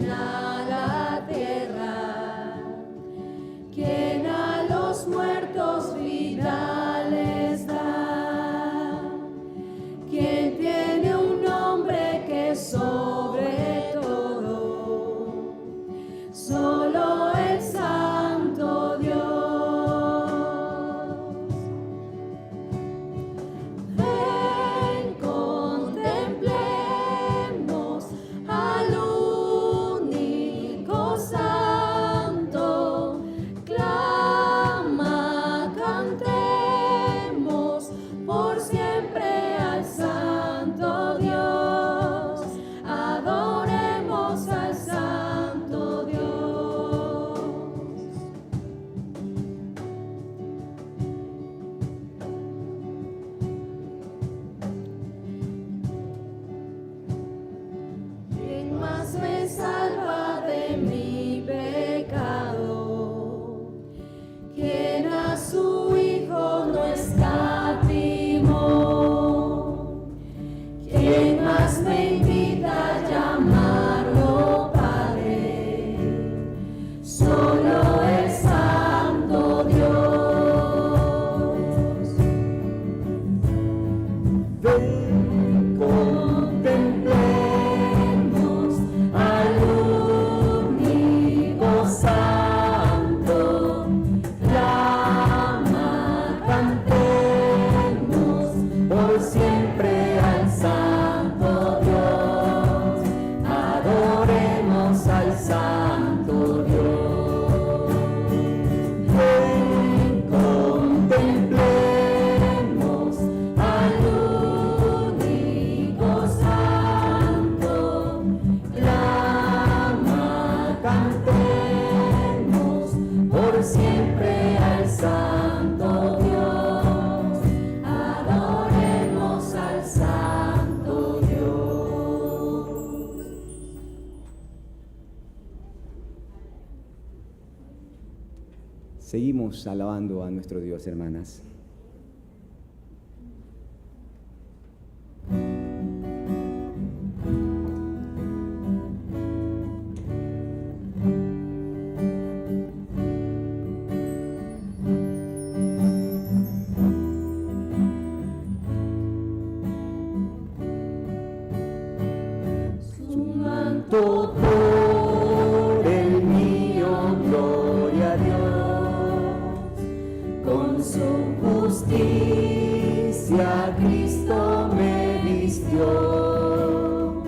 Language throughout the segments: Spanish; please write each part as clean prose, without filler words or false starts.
llena la tierra, quien a los muertos vida les da, quien tiene un nombre que es sobre todo, solo el Santo Dios. Ven, contemplemos al único Santo, clama, cantemos por siempre al Santo Dios, adoremos al Santo Dios. ¿Quién más me salva de mi pecado? ¿Quién a su Hijo no escatimó? ¿Quién más me invita a llamarlo Padre? Solo el Santo Dios. Ven, contemplemos al único Santo, clama, cantemos por siempre al Santo Dios, adoremos al Santo Dios. Ven, contemplemos al único Santo, clama, cantemos por siempre al Santo Dios, adoremos al Santo Dios. Seguimos alabando a nuestro Dios, hermanas. Su manto Por el mío, gloria a Dios, con su justicia Cristo me vistió,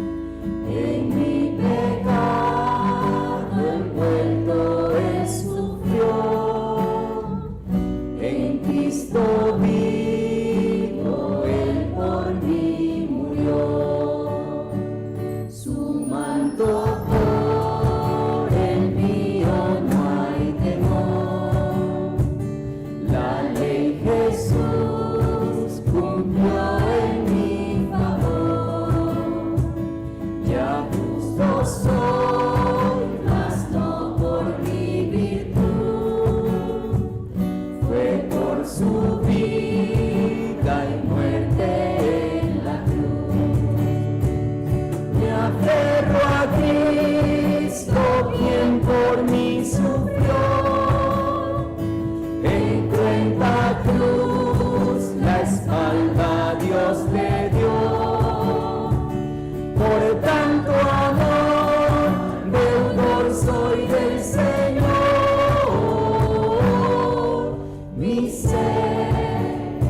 en mi pecado envuelto Él sufrió, en Cristo vivo Él por mí murió. Su manto por el mío no hay temor, la ley Jesús cumplió en mi favor, ya justo soy, mas no por mi virtud, fue por su vida y muerte en la cruz. Me aferro a Cristo, quien por mí sufrió, en cruenta cruz la espalda Dios le dio. Por tanto amor, deudor soy del Señor, mi ser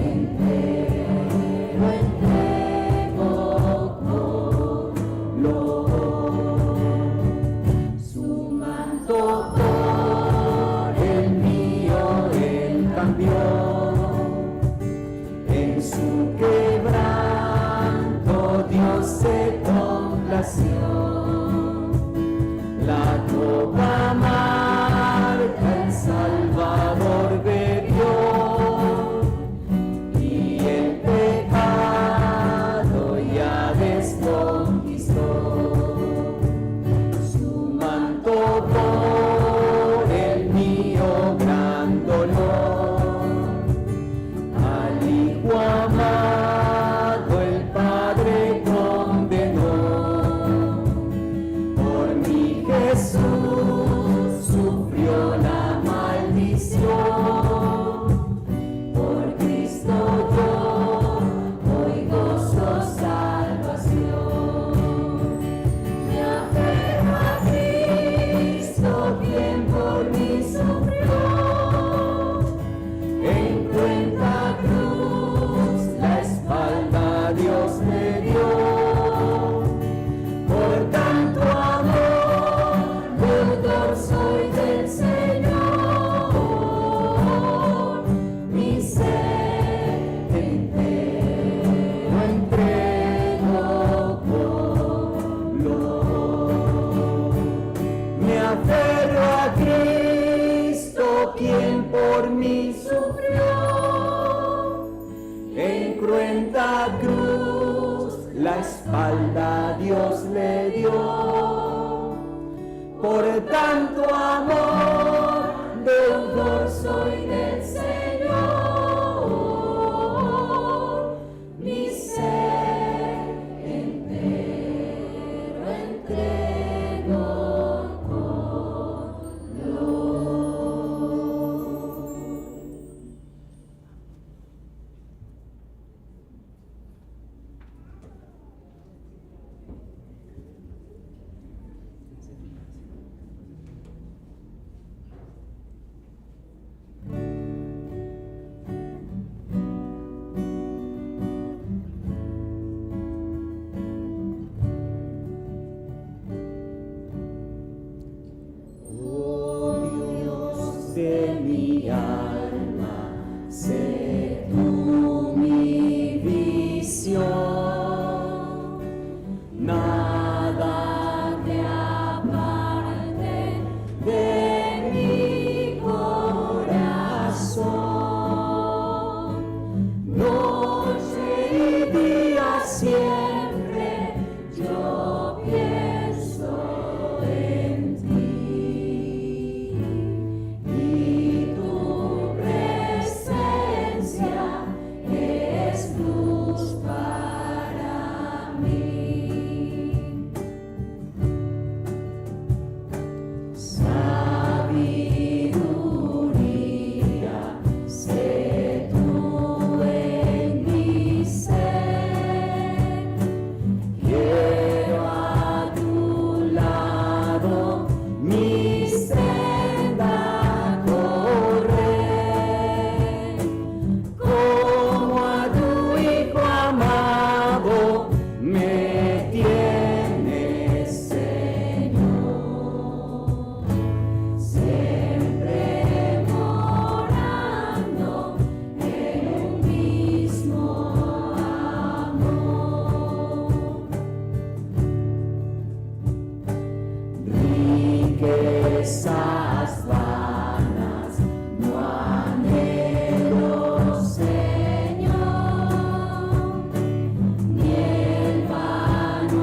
entero entrego con su manto por aferro a Cristo, quien por mí sufrió. En cruenta cruz la espalda Dios le dio. Por tanto amor, deudor soy del Señor. Mi ser entero entrego con Oh Dios de mi alma, sé tú mi visión. Nada te aparte de mi corazón. Noche y día siempre yo pienso en ti, y tu presencia es luz para mí. Sabiduría, sé tú en mi ser. Quiero a tu lado mi senda correr, como a tu Hijo amado me tienes, Señor, siempre morando en un mismo amor. Riquezas vanas no anhelo, Señor, ni el vano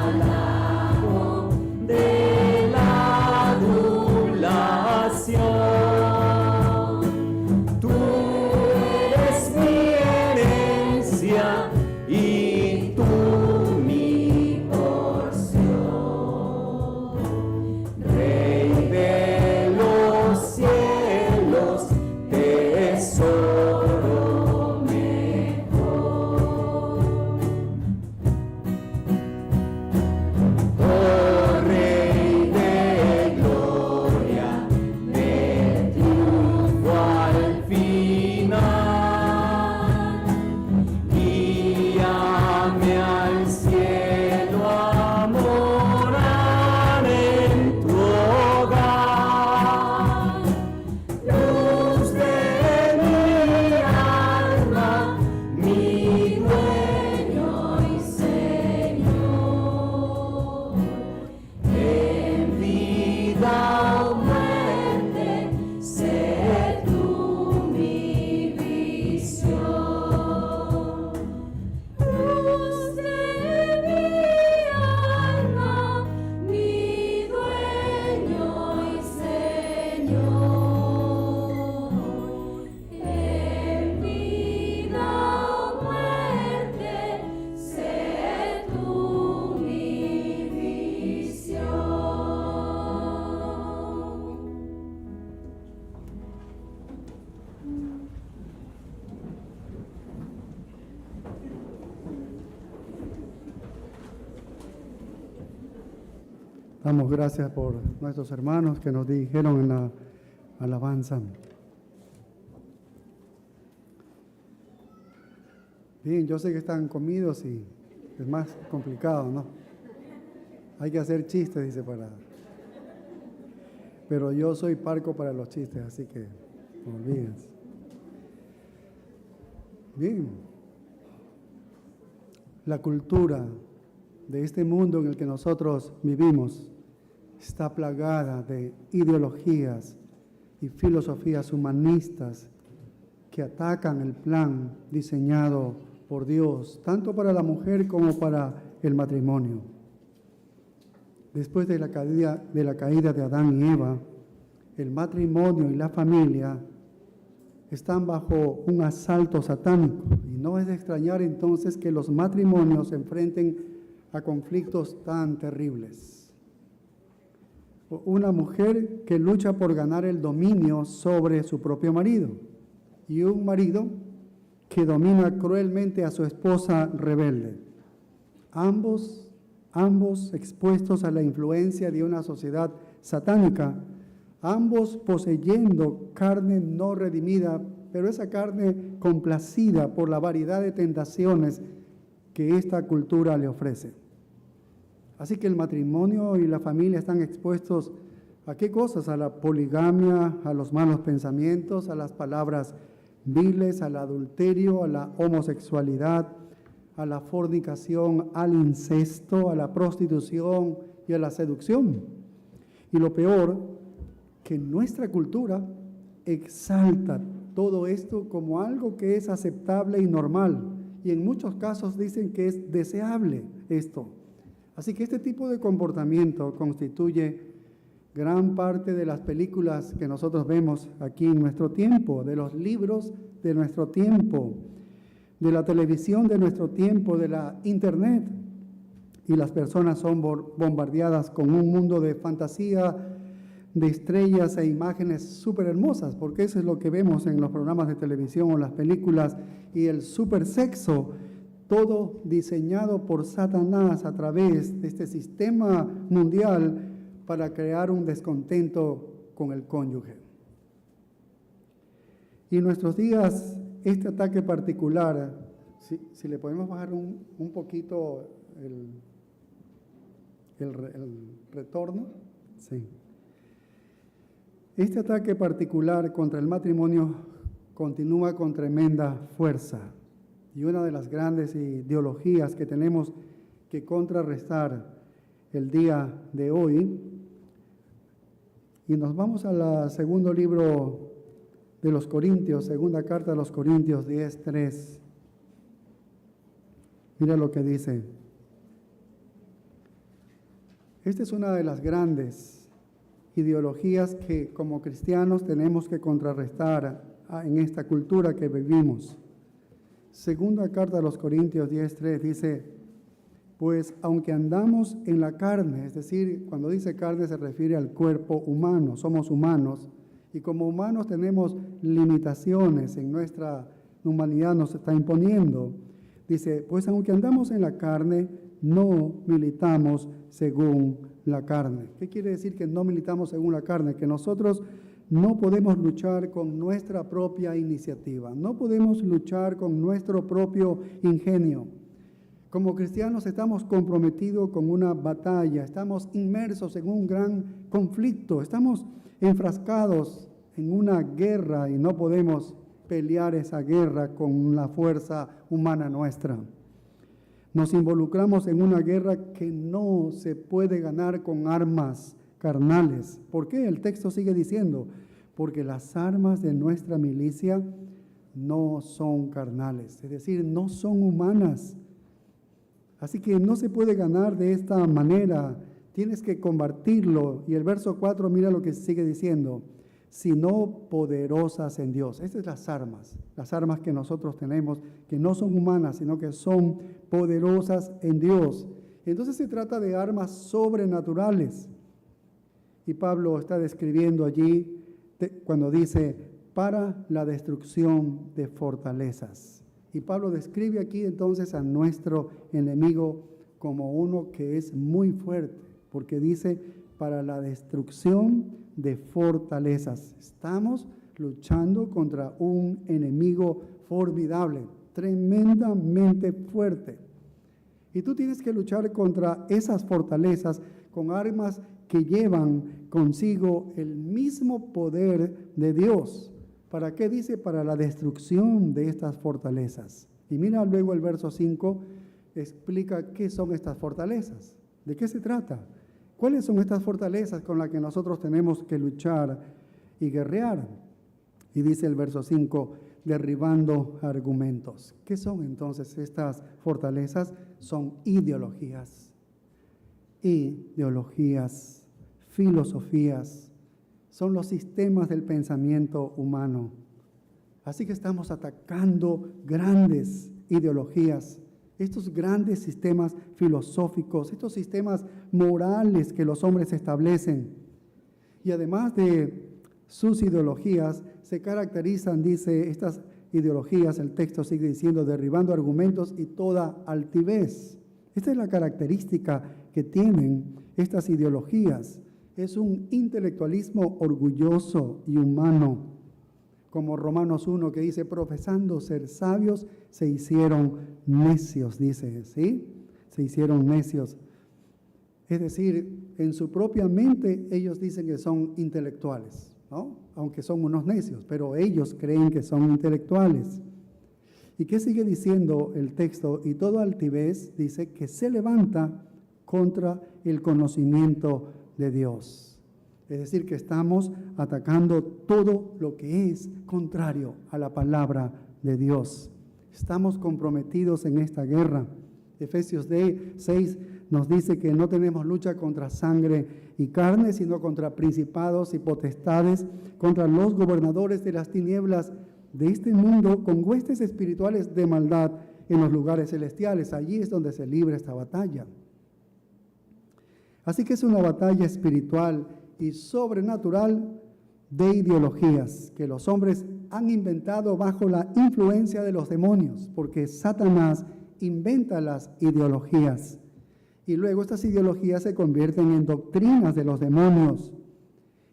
halago de la adulación. Tú eres mi herencia y tú mi porción. Rey de los cielos, tesoro mejor. Oh Rey de gloria, de triunfo al final, guíame al cielo a morar en tu hogar. Luz de mi alma, mi dueño y Señor, en vida o muerte, sé tú mi visión. Luz de mi alma, mi dueño y Señor, en vida o muerte, sé tú mi visión. Damos gracias por nuestros hermanos que nos dirigieron en la alabanza. Bien, yo sé que están comidos y es más complicado, ¿no? Hay que hacer chistes, dice para. Pero yo soy parco para los chistes, así que no olvides. Bien. La cultura de este mundo en el que nosotros vivimos está plagada de ideologías y filosofías humanistas que atacan el plan diseñado por Dios, tanto para la mujer como para el matrimonio. Después de la caída de Adán y Eva, el matrimonio y la familia están bajo un asalto satánico. Y no es de extrañar entonces que los matrimonios se enfrenten a conflictos tan terribles. Una mujer que lucha por ganar el dominio sobre su propio marido y un marido que domina cruelmente a su esposa rebelde. Ambos expuestos a la influencia de una sociedad satánica, ambos poseyendo carne no redimida, pero esa carne complacida por la variedad de tentaciones que esta cultura le ofrece. Así que el matrimonio y la familia están expuestos ¿a qué cosas? A la poligamia, a los malos pensamientos, a las palabras viles, al adulterio, a la homosexualidad, a la fornicación, al incesto, a la prostitución y a la seducción. Y lo peor, que nuestra cultura exalta todo esto como algo que es aceptable y normal. Y en muchos casos dicen que es deseable esto. Así que este tipo de comportamiento constituye gran parte de las películas que nosotros vemos aquí en nuestro tiempo, de los libros de nuestro tiempo, de la televisión de nuestro tiempo, de la internet. Y las personas son bombardeadas con un mundo de fantasía, de estrellas e imágenes súper hermosas, porque eso es lo que vemos en los programas de televisión o las películas, y el súper sexo, todo diseñado por Satanás a través de este sistema mundial para crear un descontento con el cónyuge. Y en nuestros días, este ataque particular, si le podemos bajar un poquito el retorno, sí. Este ataque particular contra el matrimonio continúa con tremenda fuerza. Y una de las grandes ideologías que tenemos que contrarrestar el día de hoy, y nos vamos al segundo libro de los Corintios, segunda carta a los Corintios 10:3. Mira lo que dice. Esta es una de las grandes ideologías que como cristianos tenemos que contrarrestar en esta cultura que vivimos. Segunda carta a los Corintios 10:3 dice, pues aunque andamos en la carne, es decir, cuando dice carne se refiere al cuerpo humano, somos humanos, y como humanos tenemos limitaciones en nuestra humanidad, nos está imponiendo. Dice, pues aunque andamos en la carne, no militamos según la carne. ¿Qué quiere decir que no militamos según la carne? Que nosotros no podemos luchar con nuestra propia iniciativa, no podemos luchar con nuestro propio ingenio. Como cristianos estamos comprometidos con una batalla, estamos inmersos en un gran conflicto, estamos enfrascados en una guerra y no podemos pelear esa guerra con la fuerza humana nuestra. Nos involucramos en una guerra que no se puede ganar con armas carnales. ¿Por qué? El texto sigue diciendo, porque las armas de nuestra milicia no son carnales, es decir, no son humanas. Así que no se puede ganar de esta manera, tienes que combatirlo. Y el verso 4, mira lo que sigue diciendo, sino poderosas en Dios. Estas son las armas que nosotros tenemos, que no son humanas, sino que son poderosas en Dios. Entonces se trata de armas sobrenaturales. Y Pablo está describiendo allí cuando dice, para la destrucción de fortalezas. Y Pablo describe aquí entonces a nuestro enemigo como uno que es muy fuerte, porque dice, para la destrucción de fortalezas. Estamos luchando contra un enemigo formidable, tremendamente fuerte. Y tú tienes que luchar contra esas fortalezas con armas que llevan consigo el mismo poder de Dios. ¿Para qué dice? Para la destrucción de estas fortalezas. Y mira luego el verso 5, explica qué son estas fortalezas. ¿De qué se trata? ¿Cuáles son estas fortalezas con las que nosotros tenemos que luchar y guerrear? Y dice el verso 5, derribando argumentos. ¿Qué son entonces estas fortalezas? Son ideologías, filosofías, son los sistemas del pensamiento humano. Así que estamos atacando grandes ideologías, estos grandes sistemas filosóficos, estos sistemas morales que los hombres establecen. Y además de sus ideologías, se caracterizan, dice, estas ideologías, el texto sigue diciendo, derribando argumentos y toda altivez. Esta es la característica que tienen estas ideologías. Es un intelectualismo orgulloso y humano, como Romanos 1 que dice, profesando ser sabios, se hicieron necios, dice, ¿sí? Se hicieron necios. Es decir, en su propia mente ellos dicen que son intelectuales, ¿no? Aunque son unos necios, pero ellos creen que son intelectuales. ¿Y qué sigue diciendo el texto? Y toda altivez dice que se levanta contra el conocimiento de Dios. Es decir, que estamos atacando todo lo que es contrario a la palabra de Dios. Estamos comprometidos en esta guerra. Efesios 6 nos dice que no tenemos lucha contra sangre y carne, sino contra principados y potestades, contra los gobernadores de las tinieblas de este mundo, con huestes espirituales de maldad en los lugares celestiales. Allí es donde se libra esta batalla. Así que es una batalla espiritual y sobrenatural de ideologías que los hombres han inventado bajo la influencia de los demonios, porque Satanás inventa las ideologías y luego estas ideologías se convierten en doctrinas de los demonios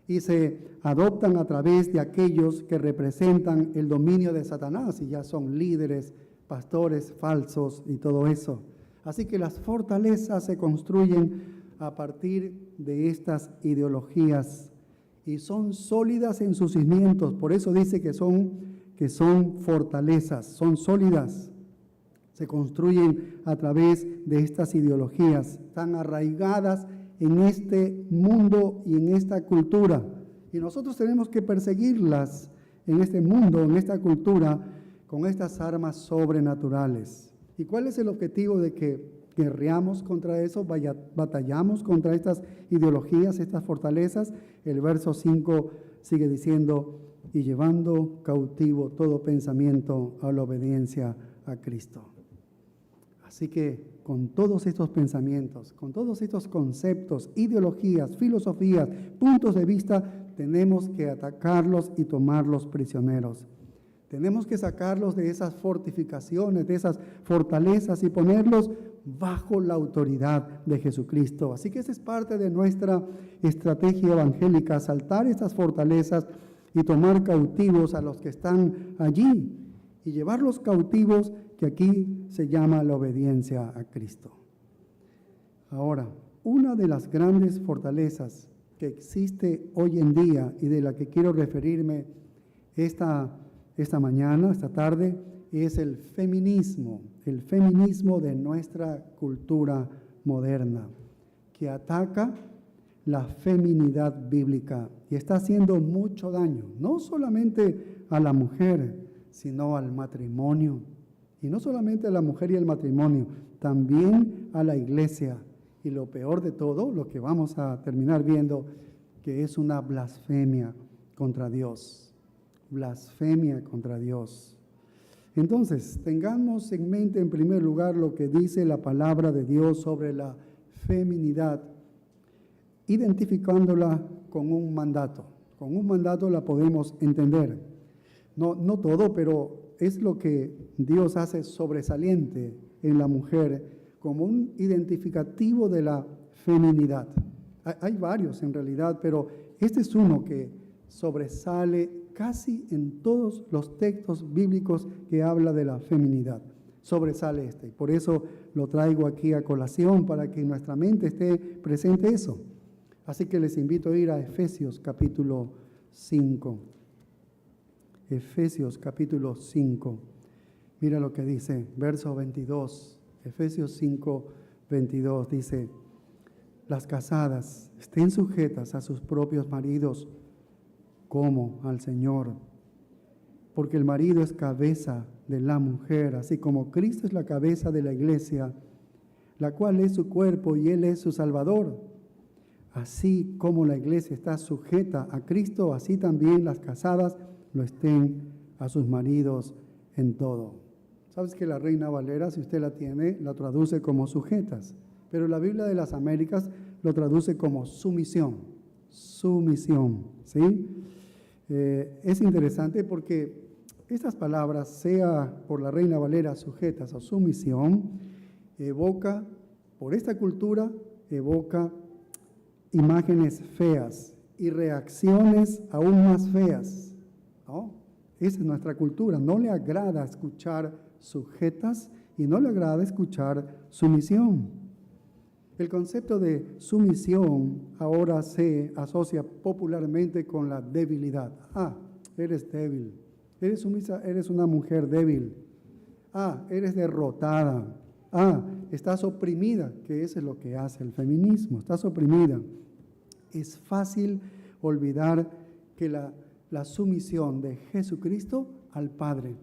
y se adoptan a través de aquellos que representan el dominio de Satanás y ya son líderes, pastores falsos y todo eso. Así que las fortalezas se construyen a partir de estas ideologías y son sólidas en sus cimientos. Por eso dice que son fortalezas, son sólidas. Se construyen a través de estas ideologías, tan arraigadas en este mundo y en esta cultura. Y nosotros tenemos que perseguirlas en este mundo, en esta cultura, con estas armas sobrenaturales. ¿Y cuál es el objetivo de que guerreamos contra eso, batallamos contra estas ideologías, estas fortalezas? El verso 5 sigue diciendo, y llevando cautivo todo pensamiento a la obediencia a Cristo. Así que con todos estos pensamientos, con todos estos conceptos, ideologías, filosofías, puntos de vista, tenemos que atacarlos y tomarlos prisioneros. Tenemos que sacarlos de esas fortificaciones, de esas fortalezas y ponerlos bajo la autoridad de Jesucristo. Así que esa es parte de nuestra estrategia evangélica, asaltar estas fortalezas y tomar cautivos a los que están allí y llevarlos cautivos, que aquí se llama la obediencia a Cristo. Ahora, una de las grandes fortalezas que existe hoy en día y de la que quiero referirme esta mañana, esta tarde, es el feminismo de nuestra cultura moderna, que ataca la feminidad bíblica y está haciendo mucho daño, no solamente a la mujer, sino al matrimonio. Y no solamente a la mujer y al matrimonio, también a la iglesia. Y lo peor de todo, lo que vamos a terminar viendo, que es una blasfemia contra Dios. Blasfemia contra Dios. Entonces, tengamos en mente en primer lugar lo que dice la palabra de Dios sobre la feminidad, identificándola con un mandato. Con un mandato la podemos entender. No todo, pero es lo que Dios hace sobresaliente en la mujer como un identificativo de la feminidad. Hay varios en realidad, pero este es uno que sobresale casi en todos los textos bíblicos que habla de la feminidad. Sobresale este. Y por eso lo traigo aquí a colación para que en nuestra mente esté presente eso. Así que les invito a ir a Efesios capítulo 5. Efesios capítulo 5. Mira lo que dice, verso 22. Efesios 5, 22 dice, las casadas estén sujetas a sus propios maridos como al Señor. Porque el marido es cabeza de la mujer, así como Cristo es la cabeza de la iglesia, la cual es su cuerpo y Él es su Salvador. Así como la iglesia está sujeta a Cristo, así también las casadas lo estén a sus maridos en todo. ¿Sabes que la Reina Valera, si usted la tiene, la traduce como sujetas? Pero la Biblia de las Américas lo traduce como sumisión. Sumisión, ¿sí? Es interesante porque estas palabras, sea por la Reina Valera sujetas o sumisión, evoca, por esta cultura, evoca imágenes feas y reacciones aún más feas, ¿no? Esa es nuestra cultura. No le agrada escuchar sujetas y no le agrada escuchar sumisión. El concepto de sumisión ahora se asocia popularmente con la debilidad. Ah, eres débil. Eres sumisa, eres una mujer débil. Ah, eres derrotada. Ah, estás oprimida, que eso es lo que hace el feminismo. Estás oprimida. Es fácil olvidar que la sumisión de Jesucristo al Padre,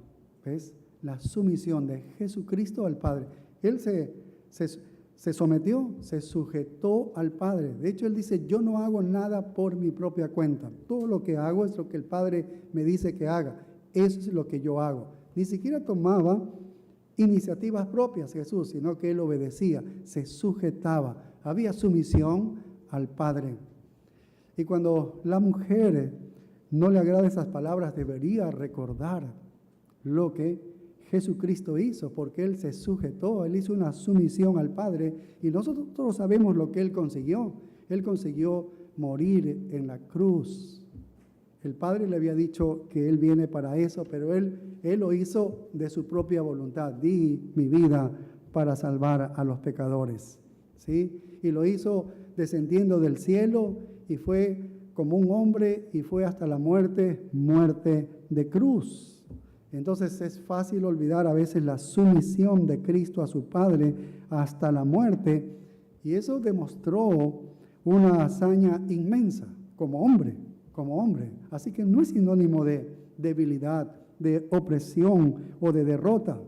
¿ves? La sumisión de Jesucristo al Padre. Él se sometió, se sujetó al Padre. De hecho, Él dice, yo no hago nada por mi propia cuenta. Todo lo que hago es lo que el Padre me dice que haga. Eso es lo que yo hago. Ni siquiera tomaba iniciativas propias Jesús, sino que Él obedecía, se sujetaba. Había sumisión al Padre. Y cuando la mujer no le agrada esas palabras, debería recordar lo que Jesucristo hizo, porque Él se sujetó, Él hizo una sumisión al Padre, y nosotros todos sabemos lo que Él consiguió. Él consiguió morir en la cruz. El Padre le había dicho que Él viene para eso, pero Él lo hizo de su propia voluntad. Di mi vida para salvar a los pecadores, ¿sí? Y lo hizo descendiendo del cielo, y fue como un hombre, y fue hasta la muerte de cruz. Entonces es fácil olvidar a veces la sumisión de Cristo a su Padre hasta la muerte, y eso demostró una hazaña inmensa como hombre. Así que no es sinónimo de debilidad, de opresión o de derrota.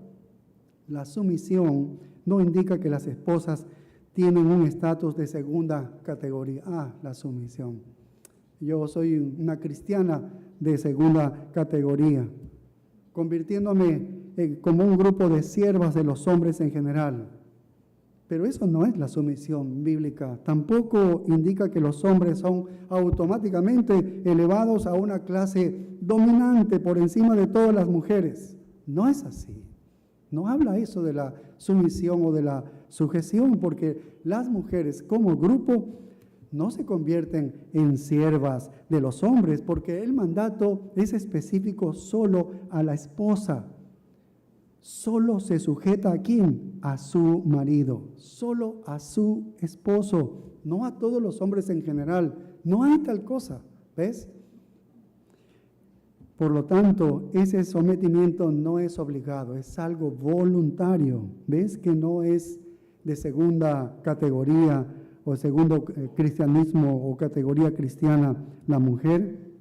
La sumisión no indica que las esposas tienen un estatus de segunda categoría. Ah, la sumisión. Yo soy una cristiana de segunda categoría, convirtiéndome como un grupo de siervas de los hombres en general. Pero eso no es la sumisión bíblica. Tampoco indica que los hombres son automáticamente elevados a una clase dominante por encima de todas las mujeres. No es así. No habla eso de la sumisión o de la sujeción, porque las mujeres como grupo no se convierten en siervas de los hombres, porque el mandato es específico solo a la esposa. Solo se sujeta ¿a quién? A su marido, solo a su esposo, no a todos los hombres en general. No hay tal cosa, ¿ves? Por lo tanto, ese sometimiento no es obligado, es algo voluntario. ¿Ves que no es de segunda categoría o segundo cristianismo o categoría cristiana la mujer?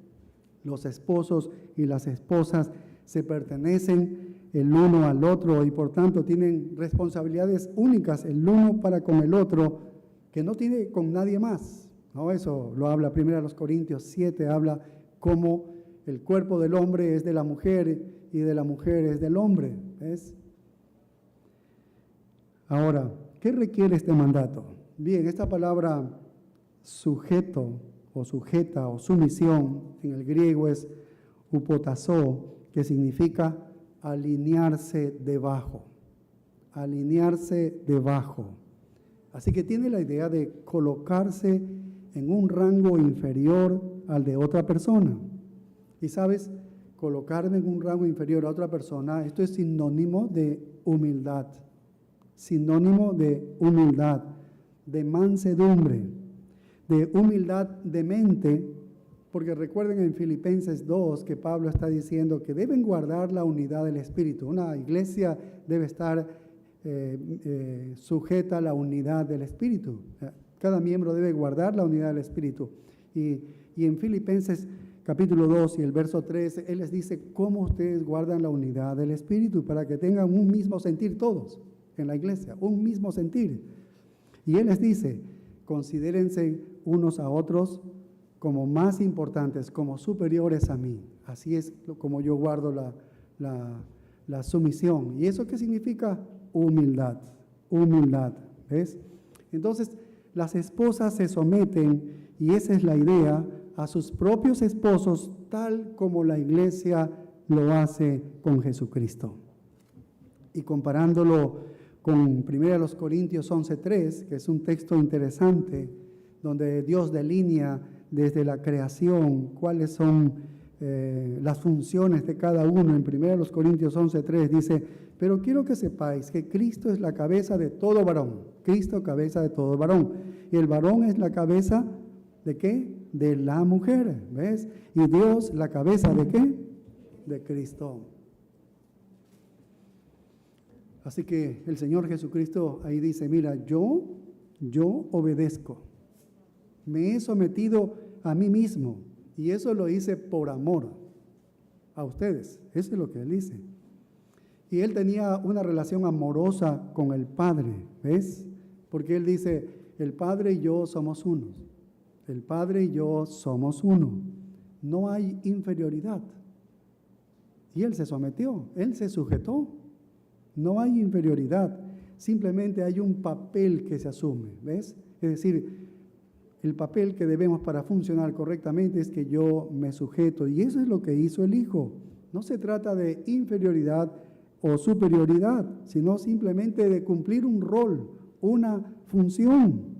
Los esposos y las esposas se pertenecen el uno al otro y por tanto tienen responsabilidades únicas el uno para con el otro que no tiene con nadie más, ¿no? Eso lo habla 1 Corintios 7, habla cómo el cuerpo del hombre es de la mujer y de la mujer es del hombre, ¿ves? Ahora, ¿qué requiere este mandato? Bien, esta palabra sujeto o sujeta o sumisión en el griego es hupotazo, que significa alinearse debajo, alinearse debajo. Así que tiene la idea de colocarse en un rango inferior al de otra persona. Y sabes, colocarme en un rango inferior a otra persona, esto es sinónimo de humildad, de mansedumbre, de humildad de mente. Porque recuerden en Filipenses 2 que Pablo está diciendo que deben guardar la unidad del Espíritu. Una iglesia debe estar sujeta a la unidad del Espíritu. Cada miembro debe guardar la unidad del Espíritu. Y en Filipenses capítulo 2 y el verso 13, Él les dice cómo ustedes guardan la unidad del Espíritu para que tengan un mismo sentir todos en la iglesia, un mismo sentir. Y Él les dice, considérense unos a otros como más importantes, como superiores a mí. Así es como yo guardo la sumisión. ¿Y eso qué significa? Humildad, humildad, ¿ves? Entonces, las esposas se someten, y esa es la idea, a sus propios esposos, tal como la iglesia lo hace con Jesucristo. Y comparándolo con 1 Corintios 11:3, que es un texto interesante, donde Dios delinea desde la creación cuáles son las funciones de cada uno. En 1 Corintios 11:3 dice, pero quiero que sepáis que Cristo es la cabeza de todo varón. Cristo, cabeza de todo varón. Y el varón es la cabeza ¿de qué? De la mujer, ¿ves? Y Dios, la cabeza ¿de qué? De Cristo. Así que el Señor Jesucristo ahí dice, mira, yo obedezco. Me he sometido a mí mismo. Y eso lo hice por amor a ustedes. Eso es lo que Él dice. Y Él tenía una relación amorosa con el Padre, ¿ves? Porque Él dice, el Padre y yo somos unos. El Padre y yo somos uno. No hay inferioridad. Y Él se sometió, Él se sujetó. No hay inferioridad. Simplemente hay un papel que se asume, ¿ves? Es decir, el papel que debemos para funcionar correctamente es que yo me sujeto. Y eso es lo que hizo el Hijo. No se trata de inferioridad o superioridad, sino simplemente de cumplir un rol, una función.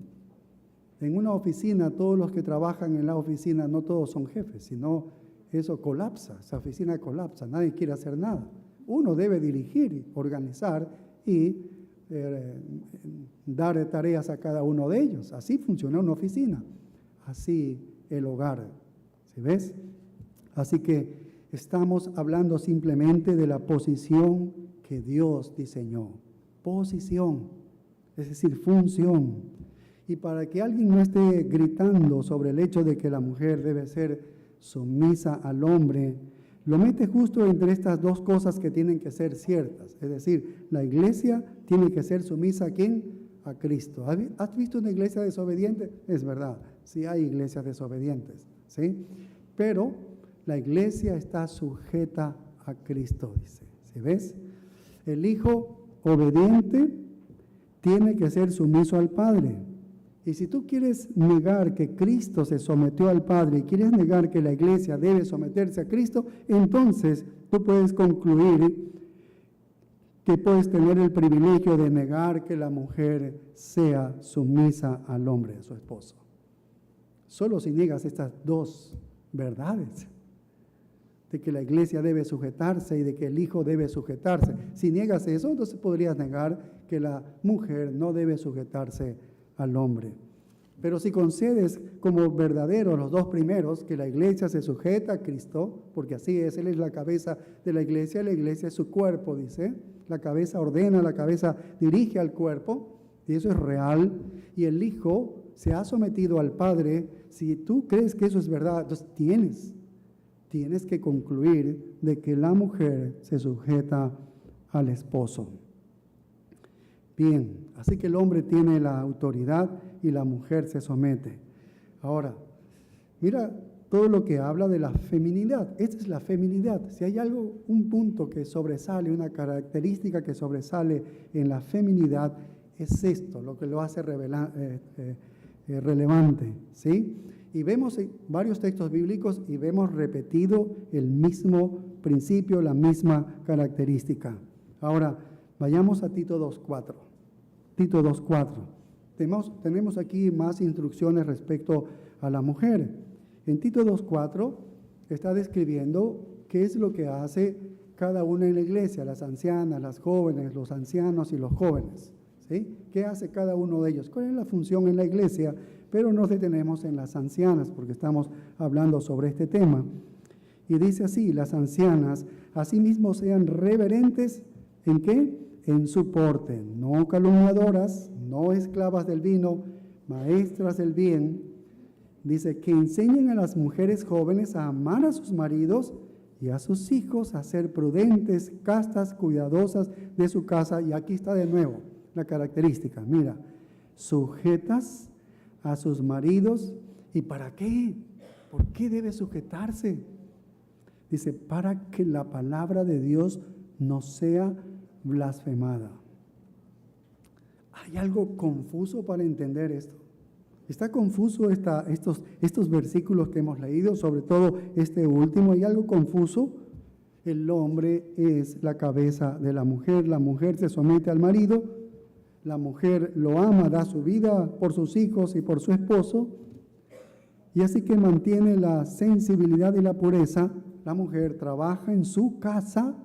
En una oficina, todos los que trabajan en la oficina, no todos son jefes, sino eso colapsa, esa oficina colapsa, nadie quiere hacer nada. Uno debe dirigir, organizar y dar tareas a cada uno de ellos. Así funciona una oficina, así el hogar, ¿sí ves? Así que estamos hablando simplemente de la posición que Dios diseñó. Posición, es decir, función. Y para que alguien no esté gritando sobre el hecho de que la mujer debe ser sumisa al hombre, lo mete justo entre estas dos cosas que tienen que ser ciertas. Es decir, la iglesia tiene que ser sumisa ¿a quién? A Cristo. ¿Has visto una iglesia desobediente? Es verdad, sí hay iglesias desobedientes, ¿sí? Pero la iglesia está sujeta a Cristo, dice. ¿Sí ves? El hijo obediente tiene que ser sumiso al Padre. Y si tú quieres negar que Cristo se sometió al Padre y quieres negar que la iglesia debe someterse a Cristo, entonces tú puedes concluir que puedes tener el privilegio de negar que la mujer sea sumisa al hombre, a su esposo. Solo si niegas estas dos verdades, de que la iglesia debe sujetarse y de que el hijo debe sujetarse. Si niegas eso, entonces podrías negar que la mujer no debe sujetarse al hombre. Pero si concedes como verdaderos los dos primeros, que la iglesia se sujeta a Cristo, porque así es, Él es la cabeza de la iglesia es su cuerpo, dice, la cabeza ordena, la cabeza dirige al cuerpo, y eso es real, y el Hijo se ha sometido al Padre. Si tú crees que eso es verdad, entonces tienes que concluir de que la mujer se sujeta al esposo. Bien, así que el hombre tiene la autoridad y la mujer se somete. Ahora, mira todo lo que habla de la feminidad. Esta es la feminidad. Si hay algo, un punto que sobresale, una característica que sobresale en la feminidad, es esto, lo que lo hace relevante, ¿sí? Y vemos varios textos bíblicos y vemos repetido el mismo principio, la misma característica. Ahora, vayamos a Tito 2:4. Tito 2:4. Tenemos aquí más instrucciones respecto a la mujer. En Tito 2:4 está describiendo qué es lo que hace cada una en la iglesia, las ancianas, las jóvenes, los ancianos y los jóvenes, ¿sí? ¿Qué hace cada uno de ellos? ¿Cuál es la función en la iglesia? Pero nos detenemos en las ancianas porque estamos hablando sobre este tema. Y dice así, las ancianas asimismo sean reverentes, ¿en qué? En su porte, no calumniadoras, no esclavas del vino, maestras del bien, dice que enseñen a las mujeres jóvenes a amar a sus maridos y a sus hijos, a ser prudentes, castas, cuidadosas de su casa. Y aquí está de nuevo la característica. Mira, sujetas a sus maridos. ¿Y para qué? ¿Por qué debe sujetarse? Dice, para que la palabra de Dios no sea blasfemada. ¿Hay algo confuso para entender esto? ¿Está confuso estos versículos que hemos leído? Sobre todo este último, ¿hay algo confuso? El hombre es la cabeza de la mujer se somete al marido, la mujer lo ama, da su vida por sus hijos y por su esposo, y así que mantiene la sensibilidad y la pureza. La mujer trabaja en su casa,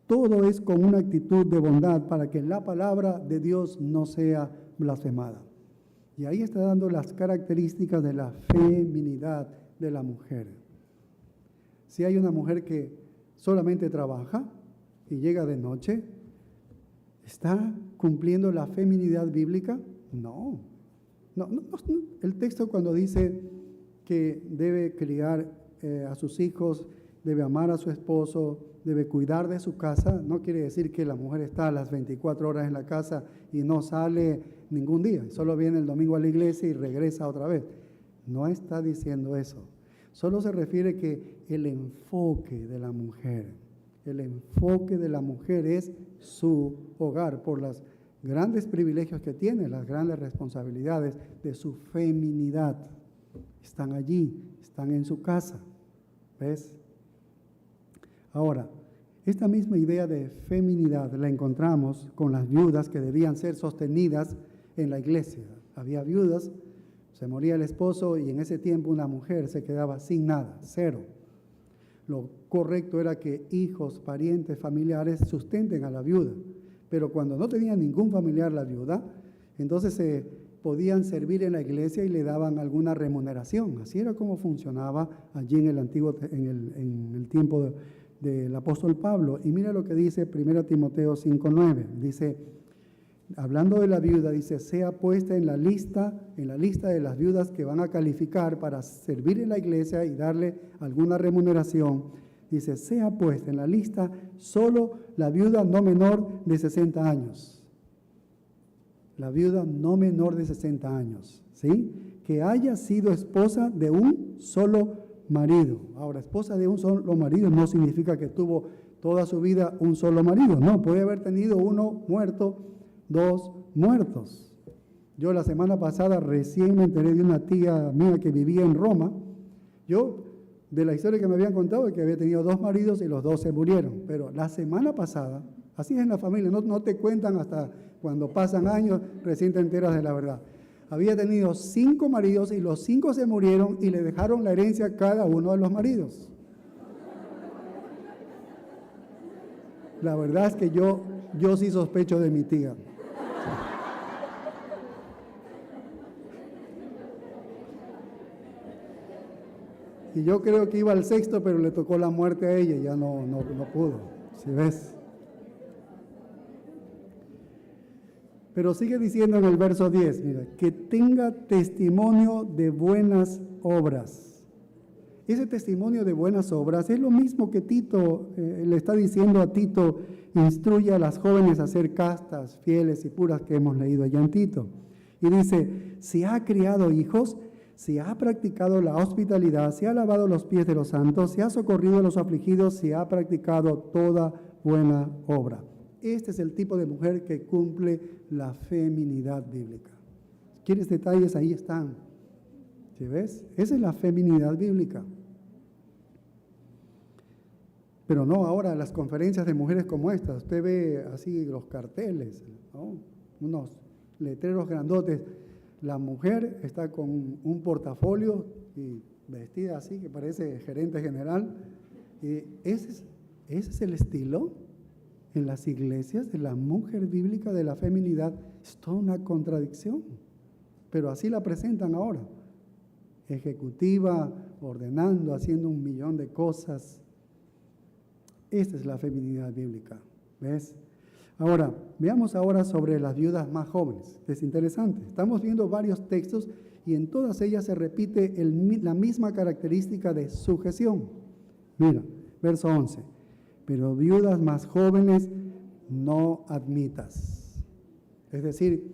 todo es con una actitud de bondad para que la palabra de Dios no sea blasfemada. Y ahí está dando las características de la feminidad de la mujer. Si hay una mujer que solamente trabaja y llega de noche, ¿está cumpliendo la feminidad bíblica? No. El texto cuando dice que debe criar a sus hijos, debe amar a su esposo, debe cuidar de su casa, no quiere decir que la mujer está a las 24 horas en la casa y no sale ningún día, solo viene el domingo a la iglesia y regresa otra vez. No está diciendo eso. Solo se refiere que el enfoque de la mujer es su hogar por los grandes privilegios que tiene, las grandes responsabilidades de su feminidad. Están allí, están en su casa. ¿Ves? Ahora, esta misma idea de feminidad la encontramos con las viudas que debían ser sostenidas en la iglesia. Había viudas, se moría el esposo y en ese tiempo una mujer se quedaba sin nada, cero. Lo correcto era que hijos, parientes, familiares sustenten a la viuda. Pero cuando no tenía ningún familiar la viuda, entonces se podían servir en la iglesia y le daban alguna remuneración. Así era como funcionaba allí en el tiempo del apóstol Pablo. Y mira lo que dice 1 Timoteo 5:9. Dice, hablando de la viuda, dice, sea puesta en la lista de las viudas que van a calificar para servir en la iglesia y darle alguna remuneración. Dice, sea puesta en la lista solo la viuda no menor de 60 años. La viuda no menor de 60 años, ¿sí? Que haya sido esposa de un solo marido. Ahora, esposa de un solo marido no significa que tuvo toda su vida un solo marido. No, puede haber tenido uno muerto, dos muertos. Yo la semana pasada recién me enteré de una tía mía que vivía en Roma. Yo, de la historia que me habían contado, que había tenido dos maridos y los dos se murieron. Pero la semana pasada, así es en la familia, no te cuentan hasta cuando pasan años, recién te enteras de la verdad. Había tenido 5 maridos y los 5 se murieron y le dejaron la herencia a cada uno de los maridos. La verdad es que yo sí sospecho de mi tía. Y yo creo que iba al 6º, pero le tocó la muerte a ella y ya no pudo. ¿Sí ves? Pero sigue diciendo en el verso 10, mira, que tenga testimonio de buenas obras. Ese testimonio de buenas obras es lo mismo que Tito le está diciendo a Tito, instruye a las jóvenes a ser castas, fieles y puras, que hemos leído allá en Tito. Y dice, si ha criado hijos, si ha practicado la hospitalidad, si ha lavado los pies de los santos, si ha socorrido a los afligidos, si ha practicado toda buena obra. Este es el tipo de mujer que cumple la feminidad bíblica. ¿Quieres detalles? Ahí están. ¿Sí ves? Esa es la feminidad bíblica. Pero no ahora las conferencias de mujeres como estas. Usted ve así los carteles, ¿no? Unos letreros grandotes. La mujer está con un portafolio y vestida así, que parece gerente general. Y ese es el estilo en las iglesias de la mujer bíblica, de la feminidad. Es toda una contradicción, pero así la presentan ahora, ejecutiva, ordenando, haciendo 1.000.000 de cosas. Esta es la feminidad bíblica, ¿ves? Ahora, veamos ahora sobre las viudas más jóvenes. Es interesante. Estamos viendo varios textos y en todas ellas se repite la misma característica de sujeción. Mira, verso 11. Pero viudas más jóvenes no admitas. Es decir,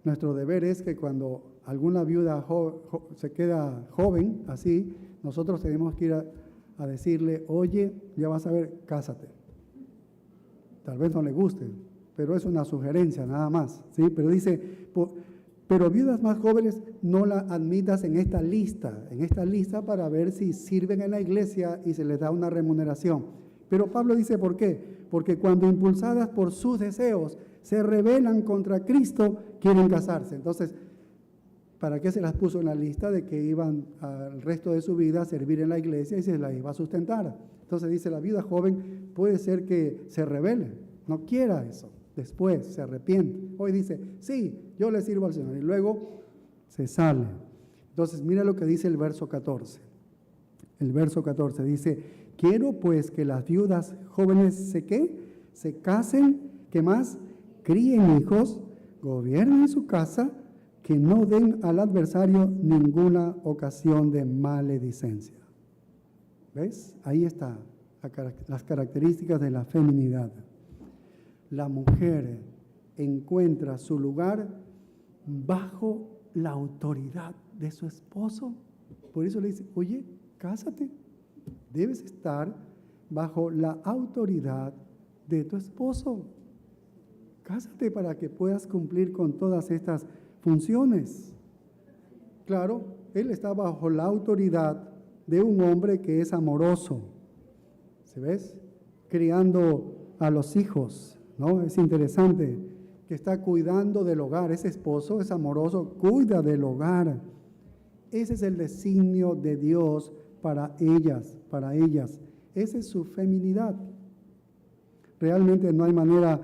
nuestro deber es que cuando alguna viuda se queda joven, así, nosotros tenemos que ir a decirle, oye, ya vas a ver, cásate. Tal vez no le guste, pero es una sugerencia nada más, ¿sí? Pero dice, pero viudas más jóvenes no la admitas en esta lista para ver si sirven en la iglesia y se les da una remuneración. Pero Pablo dice, ¿por qué? Porque cuando impulsadas por sus deseos se rebelan contra Cristo, quieren casarse. Entonces, ¿para qué se las puso en la lista de que iban al resto de su vida a servir en la iglesia y se la iba a sustentar? Entonces dice, la viuda joven puede ser que se rebele, no quiera eso, después se arrepiente. Hoy dice, sí, yo le sirvo al Señor, y luego se sale. Entonces mira lo que dice el verso 14. El verso 14 dice, quiero pues que las viudas jóvenes se casen, ¿qué más? Críen hijos, gobiernen su casa, que no den al adversario ninguna ocasión de maledicencia. ¿Ves? Ahí está las características de la feminidad. La mujer encuentra su lugar bajo la autoridad de su esposo. Por eso le dice, oye, cásate. Debes estar bajo la autoridad de tu esposo. Cásate para que puedas cumplir con todas estas funciones. Claro, él está bajo la autoridad de un hombre que es amoroso. ¿Se ves? Criando a los hijos, ¿no? Es interesante que está cuidando del hogar. Ese esposo es amoroso, cuida del hogar. Ese es el designio de Dios para ellas, para ellas. Esa es su feminidad. Realmente no hay manera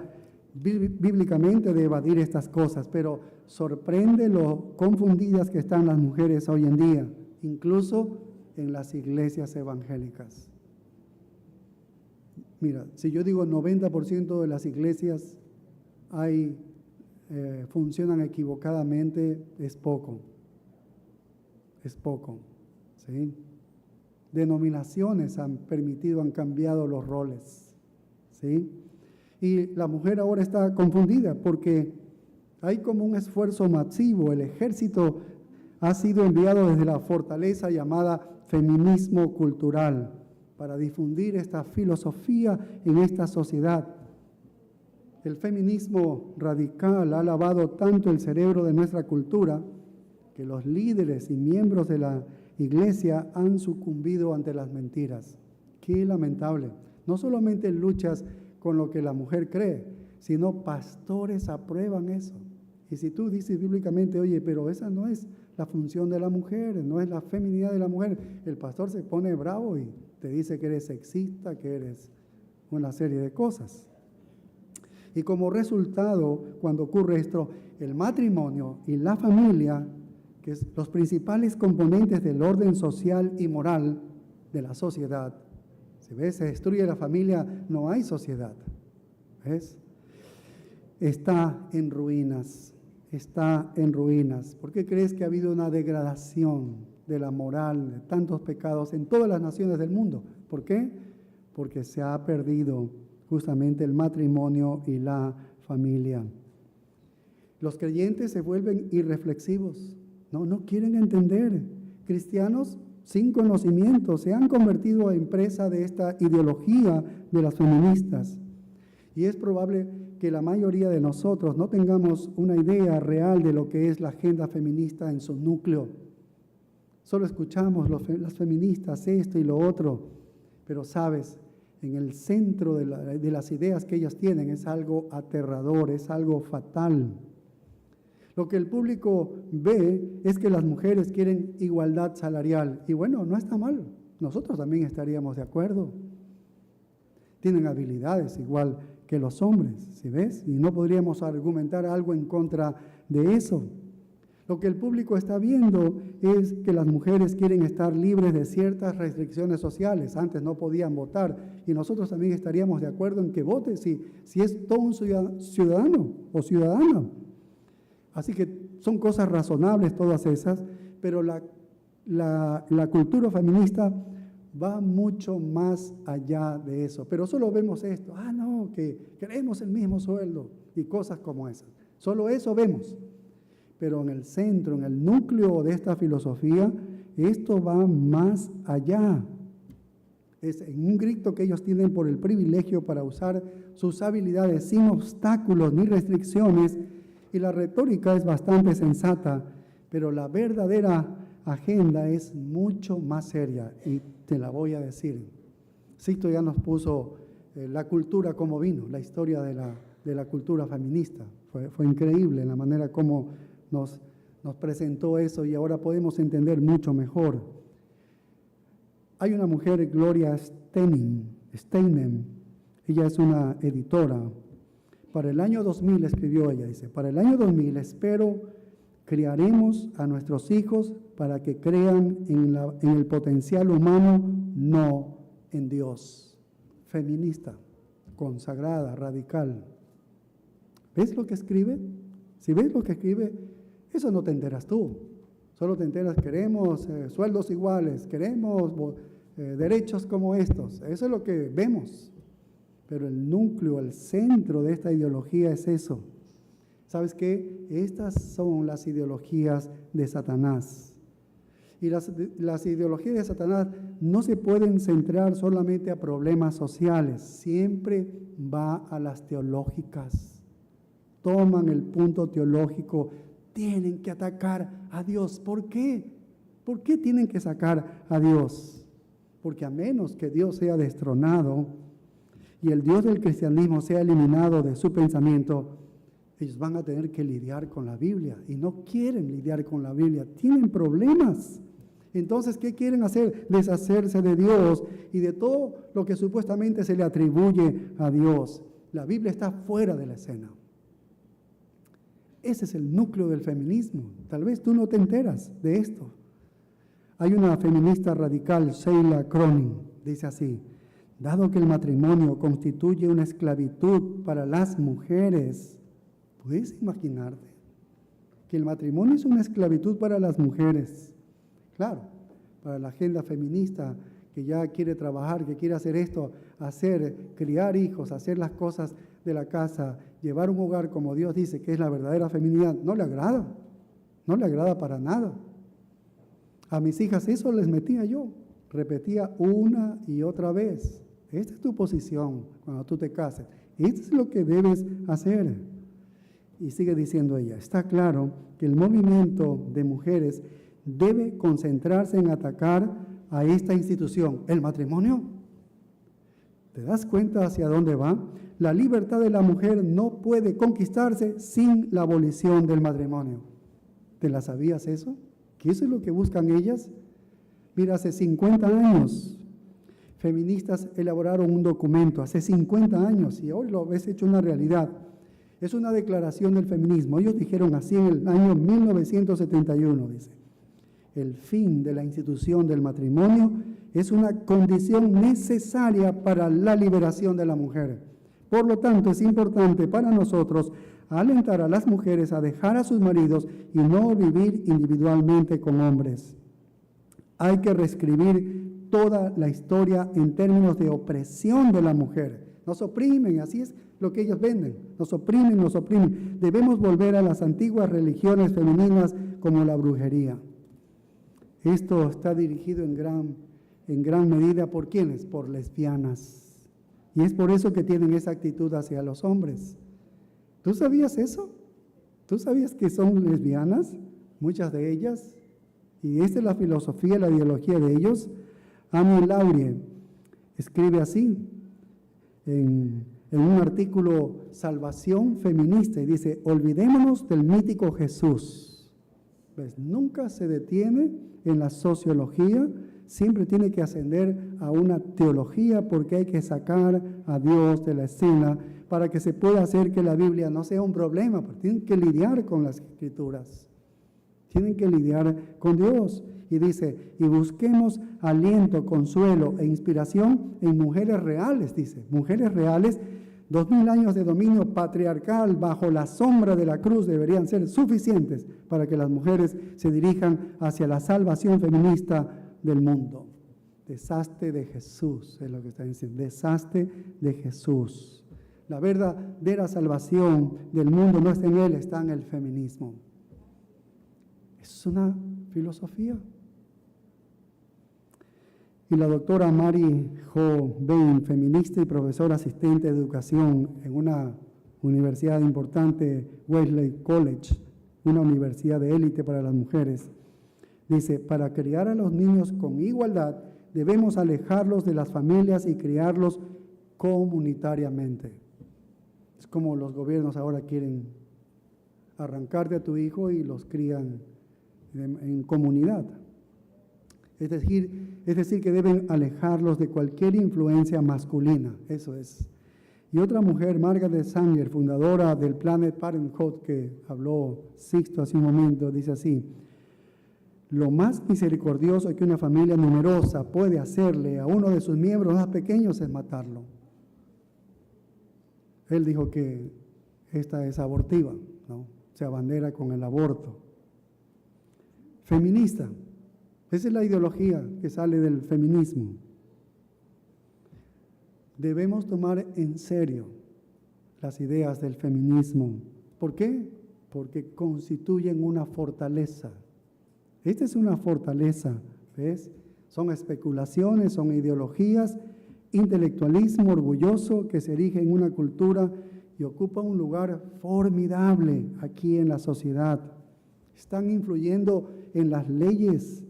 bíblicamente de evadir estas cosas, pero sorprende lo confundidas que están las mujeres hoy en día, incluso en las iglesias evangélicas. Mira, si yo digo 90% de las iglesias funcionan equivocadamente, es poco. Es poco, ¿sí? Denominaciones han cambiado los roles, ¿sí? Y la mujer ahora está confundida porque hay como un esfuerzo masivo. El ejército ha sido enviado desde la fortaleza llamada feminismo cultural para difundir esta filosofía en esta sociedad. El feminismo radical ha lavado tanto el cerebro de nuestra cultura que los líderes y miembros de la iglesia han sucumbido ante las mentiras. Qué lamentable. No solamente luchas con lo que la mujer cree, sino pastores aprueban eso. Y si tú dices bíblicamente, oye, pero esa no es la función de la mujer, no es la feminidad de la mujer, el pastor se pone bravo y te dice que eres sexista, que eres una serie de cosas. Y como resultado, cuando ocurre esto, el matrimonio y la familia, que es los principales componentes del orden social y moral de la sociedad, si ves, se destruye la familia, no hay sociedad. ¿Ves? Está en ruinas. ¿Por qué crees que ha habido una degradación de la moral, de tantos pecados en todas las naciones del mundo? ¿Por qué? Porque se ha perdido justamente el matrimonio y la familia. Los creyentes se vuelven irreflexivos, no quieren entender. Cristianos sin conocimiento se han convertido en presa de esta ideología de las feministas. Y es probable que la mayoría de nosotros no tengamos una idea real de lo que es la agenda feminista en su núcleo. Solo escuchamos las feministas esto y lo otro, pero sabes, en el centro de las ideas que ellas tienen es algo aterrador, es algo fatal. Lo que el público ve es que las mujeres quieren igualdad salarial. Y bueno, no está mal. Nosotros también estaríamos de acuerdo. Tienen habilidades igual que los hombres, ¿sí ves? Y no podríamos argumentar algo en contra de eso. Lo que el público está viendo es que las mujeres quieren estar libres de ciertas restricciones sociales. Antes no podían votar y nosotros también estaríamos de acuerdo en que vote si es todo un ciudadano o ciudadana. Así que son cosas razonables todas esas, pero la cultura feminista va mucho más allá de eso. Pero solo vemos esto, no, que queremos el mismo sueldo y cosas como esas. Solo eso vemos. Pero en el centro, en el núcleo de esta filosofía, esto va más allá. Es en un grito que ellos tienen por el privilegio para usar sus habilidades sin obstáculos ni restricciones, y la retórica es bastante sensata, pero la verdadera agenda es mucho más seria, y te la voy a decir. Sixto ya nos puso la cultura como vino, la historia de la cultura feminista. Fue increíble la manera como nos presentó eso y ahora podemos entender mucho mejor. Hay una mujer, Gloria Steinem, ella es una editora. Para el año 2000 escribió ella, dice, para el año 2000 espero criaremos a nuestros hijos para que crean en el potencial humano, no en Dios. Feminista, consagrada, radical. ¿Ves lo que escribe? Si ves lo que escribe, eso no te enteras tú. Solo te enteras, queremos sueldos iguales, queremos derechos como estos. Eso es lo que vemos. Pero el núcleo, el centro de esta ideología es eso. ¿Sabes qué? Estas son las ideologías de Satanás. Y las ideologías de Satanás no se pueden centrar solamente a problemas sociales. Siempre va a las teológicas. Toman el punto teológico, tienen que atacar a Dios. ¿Por qué? ¿Por qué tienen que sacar a Dios? Porque a menos que Dios sea destronado y el Dios del cristianismo sea eliminado de su pensamiento, ellos van a tener que lidiar con la Biblia y no quieren lidiar con la Biblia, tienen problemas. Entonces, ¿qué quieren hacer? Deshacerse de Dios y de todo lo que supuestamente se le atribuye a Dios. La Biblia está fuera de la escena. Ese es el núcleo del feminismo. Tal vez tú no te enteras de esto. Hay una feminista radical, Sheila Cronin, dice así: dado que el matrimonio constituye una esclavitud para las mujeres, ¿puedes imaginarte que el matrimonio es una esclavitud para las mujeres? Claro, para la agenda feminista que ya quiere trabajar, que quiere hacer esto, criar hijos, hacer las cosas de la casa, llevar un hogar como Dios dice que es la verdadera feminidad, no le agrada para nada. A mis hijas eso les metía yo, repetía una y otra vez. Esta es tu posición cuando tú te cases, esto es lo que debes hacer. Y sigue diciendo ella, está claro que el movimiento de mujeres debe concentrarse en atacar a esta institución, el matrimonio. ¿Te das cuenta hacia dónde va? La libertad de la mujer no puede conquistarse sin la abolición del matrimonio. ¿Te la sabías eso? ¿Que eso es lo que buscan ellas? Mira, hace 50 años, feministas elaboraron un documento, hace 50 años, y hoy lo ves hecho una realidad. Es una declaración del feminismo. Ellos dijeron así en el año 1971, dice: el fin de la institución del matrimonio es una condición necesaria para la liberación de la mujer. Por lo tanto, es importante para nosotros alentar a las mujeres a dejar a sus maridos y no vivir individualmente con hombres. Hay que reescribir toda la historia en términos de opresión de la mujer. Nos oprimen, así es lo que ellos venden. Nos oprimen, nos oprimen. Debemos volver a las antiguas religiones femeninas como la brujería. Esto está dirigido en gran medida ¿por quiénes? Por lesbianas. Y es por eso que tienen esa actitud hacia los hombres. ¿Tú sabías eso? ¿Tú sabías que son lesbianas? Muchas de ellas. Y esta es la filosofía, la ideología de ellos. Amy Laurie escribe así en un artículo Salvación Feminista y dice: olvidémonos del mítico Jesús. ¿Ves? Nunca se detiene en la sociología, siempre tiene que ascender a una teología porque hay que sacar a Dios de la escena para que se pueda hacer que la Biblia no sea un problema, porque tienen que lidiar con las Escrituras. Tienen que lidiar con Dios. Y dice, y busquemos aliento, consuelo e inspiración en mujeres reales, dice. Mujeres reales, 2000 años de dominio patriarcal bajo la sombra de la cruz deberían ser suficientes para que las mujeres se dirijan hacia la salvación feminista del mundo. Deshazte de Jesús, es lo que está diciendo. Deshazte de Jesús. La verdadera salvación del mundo no está en él, está en el feminismo. Es una filosofía. Y la doctora Mary Jo Bain, feminista y profesora asistente de educación en una universidad importante, Wesley College, una universidad de élite para las mujeres, dice, para criar a los niños con igualdad, debemos alejarlos de las familias y criarlos comunitariamente. Es como los gobiernos ahora quieren arrancarte a tu hijo y los crían en comunidad. Es decir, que deben alejarlos de cualquier influencia masculina, eso es. Y otra mujer, Margaret Sanger, fundadora del Planned Parenthood, que habló Sixto hace un momento, dice así, lo más misericordioso que una familia numerosa puede hacerle a uno de sus miembros más pequeños es matarlo. Él dijo que esta es abortiva, ¿no? Se abandera con el aborto. Feminista. Esa es la ideología que sale del feminismo. Debemos tomar en serio las ideas del feminismo. ¿Por qué? Porque constituyen una fortaleza. Esta es una fortaleza, ¿ves? Son especulaciones, son ideologías, intelectualismo orgulloso que se erige en una cultura y ocupa un lugar formidable aquí en la sociedad. Están influyendo en las leyes.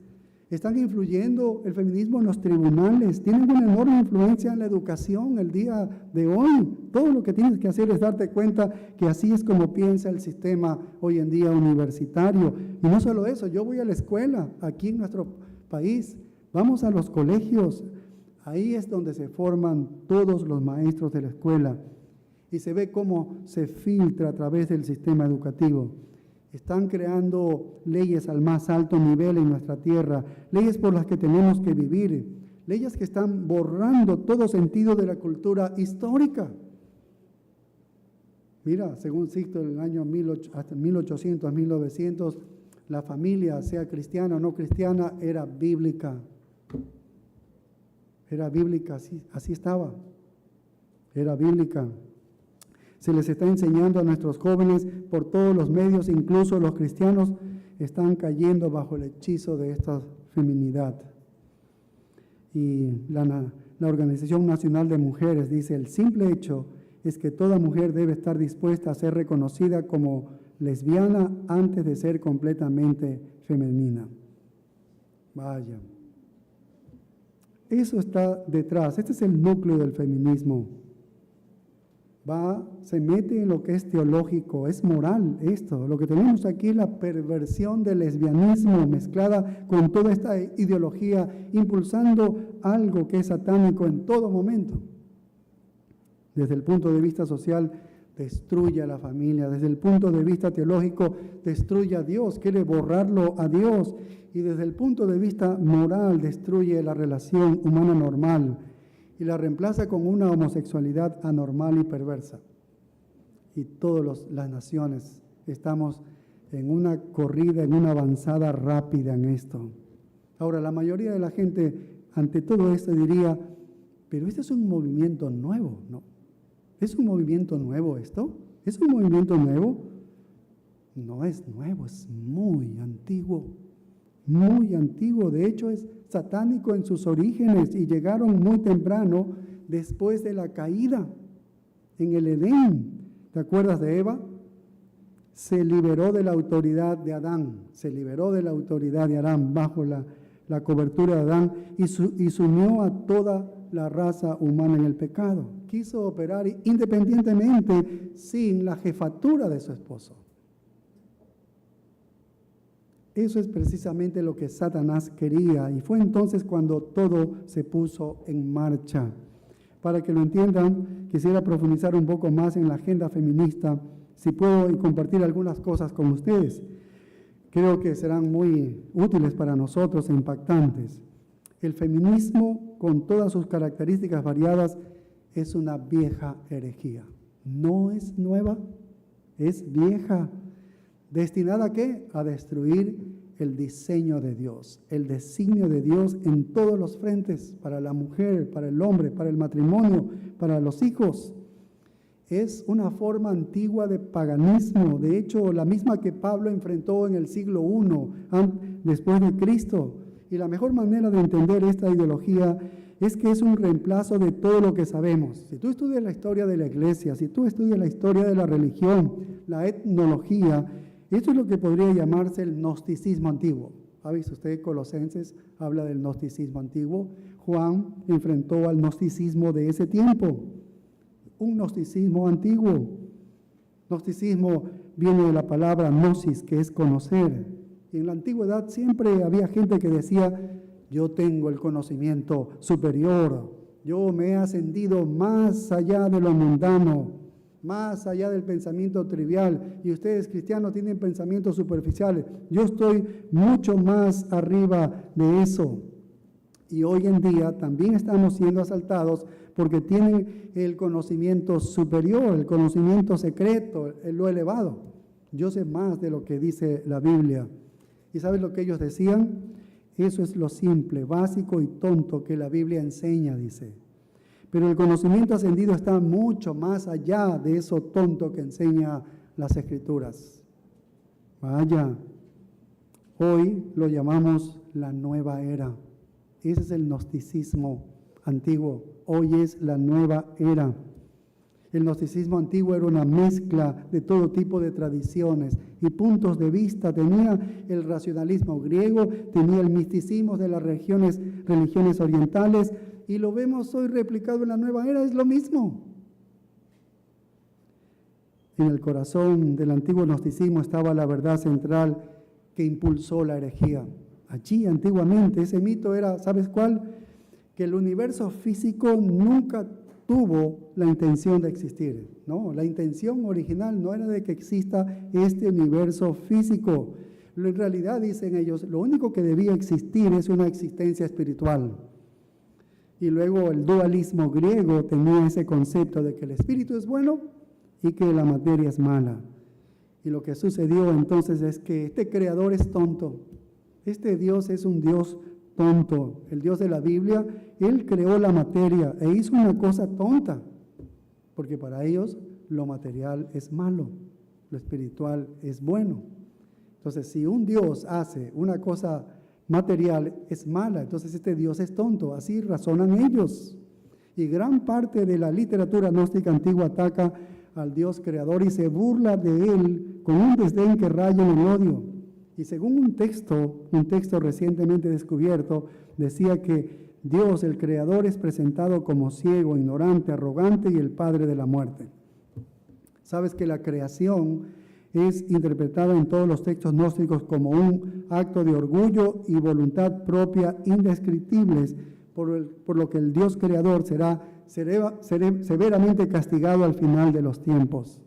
Están influyendo el feminismo en los tribunales, tienen una enorme influencia en la educación el día de hoy. Todo lo que tienes que hacer es darte cuenta que así es como piensa el sistema hoy en día universitario. Y no solo eso, yo voy a la escuela aquí en nuestro país, vamos a los colegios, ahí es donde se forman todos los maestros de la escuela y se ve cómo se filtra a través del sistema educativo. Están creando leyes al más alto nivel en nuestra tierra, leyes por las que tenemos que vivir, leyes que están borrando todo sentido de la cultura histórica. Mira, según Sixto, en el año 1800, 1900, la familia, sea cristiana o no cristiana, era bíblica. Era bíblica, así estaba. Era bíblica. Se les está enseñando a nuestros jóvenes por todos los medios, incluso los cristianos están cayendo bajo el hechizo de esta feminidad. Y la Organización Nacional de Mujeres dice, el simple hecho es que toda mujer debe estar dispuesta a ser reconocida como lesbiana antes de ser completamente femenina. Vaya. Eso está detrás, este es el núcleo del feminismo. Se mete en lo que es teológico, es moral esto. Lo que tenemos aquí es la perversión del lesbianismo mezclada con toda esta ideología, impulsando algo que es satánico en todo momento. Desde el punto de vista social, destruye a la familia. Desde el punto de vista teológico, destruye a Dios, quiere borrarlo a Dios. Y desde el punto de vista moral, destruye la relación humana normal y la reemplaza con una homosexualidad anormal y perversa. Y todas las naciones estamos en una corrida, en una avanzada rápida en esto. Ahora, la mayoría de la gente ante todo esto diría, pero este es un movimiento nuevo, ¿no? ¿Es un movimiento nuevo esto? ¿Es un movimiento nuevo? No es nuevo, es muy antiguo. Muy antiguo, de hecho es satánico en sus orígenes y llegaron muy temprano después de la caída en el Edén. ¿Te acuerdas de Eva? Se liberó de la autoridad de Adán, bajo la cobertura de Adán y sumió a toda la raza humana en el pecado. Quiso operar independientemente sin la jefatura de su esposo. Eso es precisamente lo que Satanás quería y fue entonces cuando todo se puso en marcha. Para que lo entiendan, quisiera profundizar un poco más en la agenda feminista, si puedo, y compartir algunas cosas con ustedes. creo que serán muy útiles para nosotros e impactantes. El feminismo, con todas sus características variadas, es una vieja herejía. No es nueva, es vieja. ¿Destinada a qué? A destruir el diseño de Dios, el designio de Dios en todos los frentes, para la mujer, para el hombre, para el matrimonio, para los hijos. Es una forma antigua de paganismo, de hecho, la misma que Pablo enfrentó en el siglo I después de Cristo. Y la mejor manera de entender esta ideología es que es un reemplazo de todo lo que sabemos. Si tú estudias la historia de la iglesia, si tú estudias la historia de la religión, la etnología, esto es lo que podría llamarse el gnosticismo antiguo. ¿Ha visto usted? Colosenses habla del gnosticismo antiguo. Juan enfrentó al gnosticismo de ese tiempo. Un gnosticismo antiguo. Gnosticismo viene de la palabra gnosis, que es conocer. Y en la antigüedad siempre había gente que decía, yo tengo el conocimiento superior, yo me he ascendido más allá de lo mundano, más allá del pensamiento trivial, y ustedes cristianos tienen pensamientos superficiales, yo estoy mucho más arriba de eso. Y hoy en día también estamos siendo asaltados porque tienen el conocimiento superior, el conocimiento secreto, lo elevado. Yo sé más de lo que dice la Biblia. ¿Y sabes lo que ellos decían? Eso es lo simple, básico y tonto que la Biblia enseña, dice. Pero el conocimiento ascendido está mucho más allá de eso tonto que enseña las Escrituras. Vaya, hoy lo llamamos la nueva era. Ese es el gnosticismo antiguo. Hoy es la nueva era. El gnosticismo antiguo era una mezcla de todo tipo de tradiciones y puntos de vista. Tenía el racionalismo griego, tenía el misticismo de las religiones orientales, y lo vemos hoy replicado en la nueva era, es lo mismo. En el corazón del antiguo gnosticismo estaba la verdad central que impulsó la herejía. Allí antiguamente ese mito era, ¿sabes cuál? Que el universo físico nunca tuvo la intención de existir. No, la intención original no era de que exista este universo físico. En realidad, dicen ellos, lo único que debía existir es una existencia espiritual. Y luego el dualismo griego tenía ese concepto de que el espíritu es bueno y que la materia es mala. Y lo que sucedió entonces es que este creador es tonto. Este Dios es un Dios tonto. El Dios de la Biblia, Él creó la materia e hizo una cosa tonta, porque para ellos lo material es malo, lo espiritual es bueno. Entonces, si un Dios hace una cosa material es mala, entonces este Dios es tonto. Así razonan ellos. Y gran parte de la literatura gnóstica antigua ataca al Dios creador y se burla de Él con un desdén que raya en el odio. Y según un texto recientemente descubierto, decía que Dios, el creador, es presentado como ciego, ignorante, arrogante y el padre de la muerte. Sabes que la creación es interpretada en todos los textos gnósticos como un acto de orgullo y voluntad propia indescriptibles, por lo que el Dios creador será severamente castigado al final de los tiempos.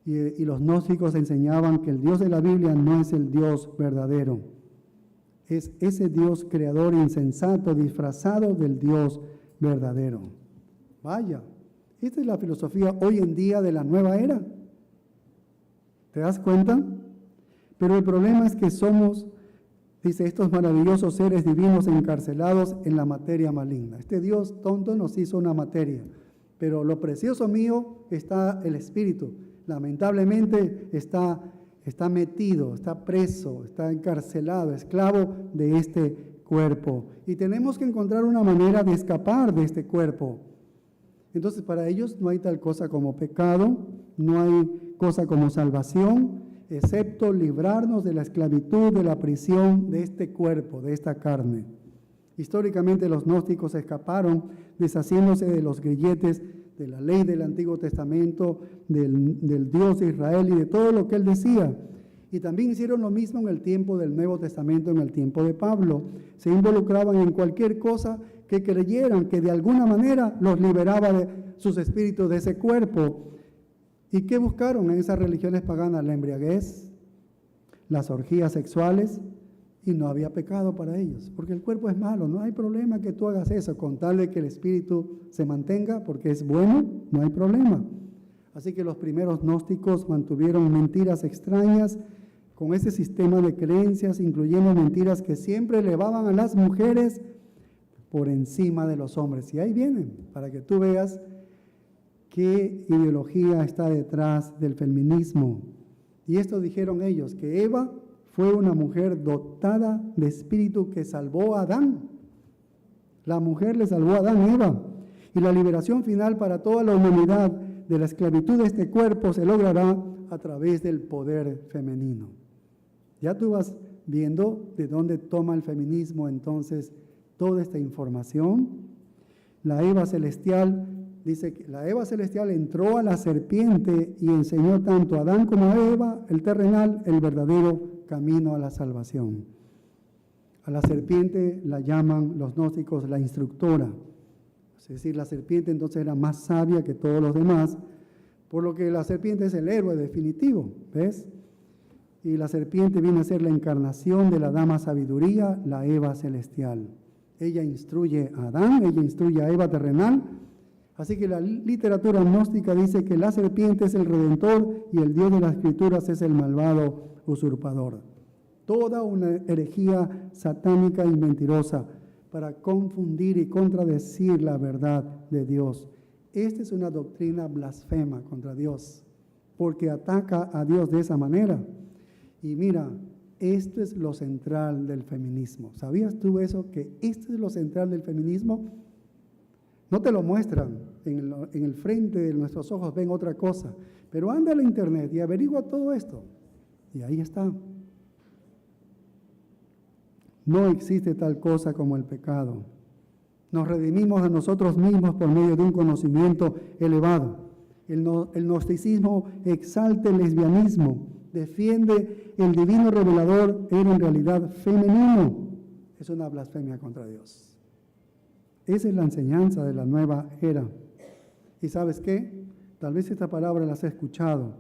Y los gnósticos enseñaban que el Dios de la Biblia no es el Dios verdadero. Es ese Dios creador insensato disfrazado del Dios verdadero. Vaya, esta es la filosofía hoy en día de la nueva era. ¿Te das cuenta? Pero el problema es que somos, dice, estos maravillosos seres divinos encarcelados en la materia maligna. Este Dios tonto nos hizo una materia, pero lo precioso mío está el espíritu. Lamentablemente está metido, está preso, está encarcelado, esclavo de este cuerpo. Y tenemos que encontrar una manera de escapar de este cuerpo. Entonces, para ellos no hay tal cosa como pecado, no hay cosa como salvación, excepto librarnos de la esclavitud, de la prisión de este cuerpo, de esta carne. Históricamente los gnósticos escaparon deshaciéndose de los grilletes de la ley del Antiguo Testamento, del Dios de Israel y de todo lo que él decía. Y también hicieron lo mismo en el tiempo del Nuevo Testamento, en el tiempo de Pablo. Se involucraban en cualquier cosa que creyeran que de alguna manera los liberaba de sus espíritus de ese cuerpo. ¿Y qué buscaron en esas religiones paganas? La embriaguez, las orgías sexuales, y no había pecado para ellos, porque el cuerpo es malo, no hay problema que tú hagas eso, con tal de que el espíritu se mantenga, porque es bueno, no hay problema. Así que los primeros gnósticos mantuvieron mentiras extrañas con ese sistema de creencias, incluyendo mentiras que siempre elevaban a las mujeres por encima de los hombres. Y ahí vienen, para que tú veas qué ideología está detrás del feminismo. Y esto dijeron ellos, que Eva fue una mujer dotada de espíritu que salvó a Adán. La mujer le salvó a Adán, Eva. Y la liberación final para toda la humanidad de la esclavitud de este cuerpo se logrará a través del poder femenino. Ya tú vas viendo de dónde toma el feminismo entonces toda esta información. La Eva celestial, dice que la Eva celestial entró a la serpiente y enseñó tanto a Adán como a Eva, el terrenal, el verdadero camino a la salvación. A la serpiente la llaman los gnósticos la instructora. Es decir, la serpiente entonces era más sabia que todos los demás, por lo que la serpiente es el héroe definitivo, ¿ves? Y la serpiente viene a ser la encarnación de la dama sabiduría, la Eva celestial. Ella instruye a Adán, ella instruye a Eva terrenal. Así que la literatura gnóstica dice que la serpiente es el redentor y el Dios de las Escrituras es el malvado usurpador. Toda una herejía satánica y mentirosa para confundir y contradecir la verdad de Dios. Esta es una doctrina blasfema contra Dios, porque ataca a Dios de esa manera. Y mira, esto es lo central del feminismo. ¿Sabías tú eso? Que esto es lo central del feminismo. No te lo muestran, en el frente de nuestros ojos ven otra cosa, pero anda a la internet y averigua todo esto. Y ahí está. No existe tal cosa como el pecado. Nos redimimos a nosotros mismos por medio de un conocimiento elevado. El gnosticismo exalta el lesbianismo, defiende el divino revelador, era en realidad femenino. Es una blasfemia contra Dios. Esa es la enseñanza de la nueva era. ¿Y sabes qué? Tal vez esta palabra la has escuchado.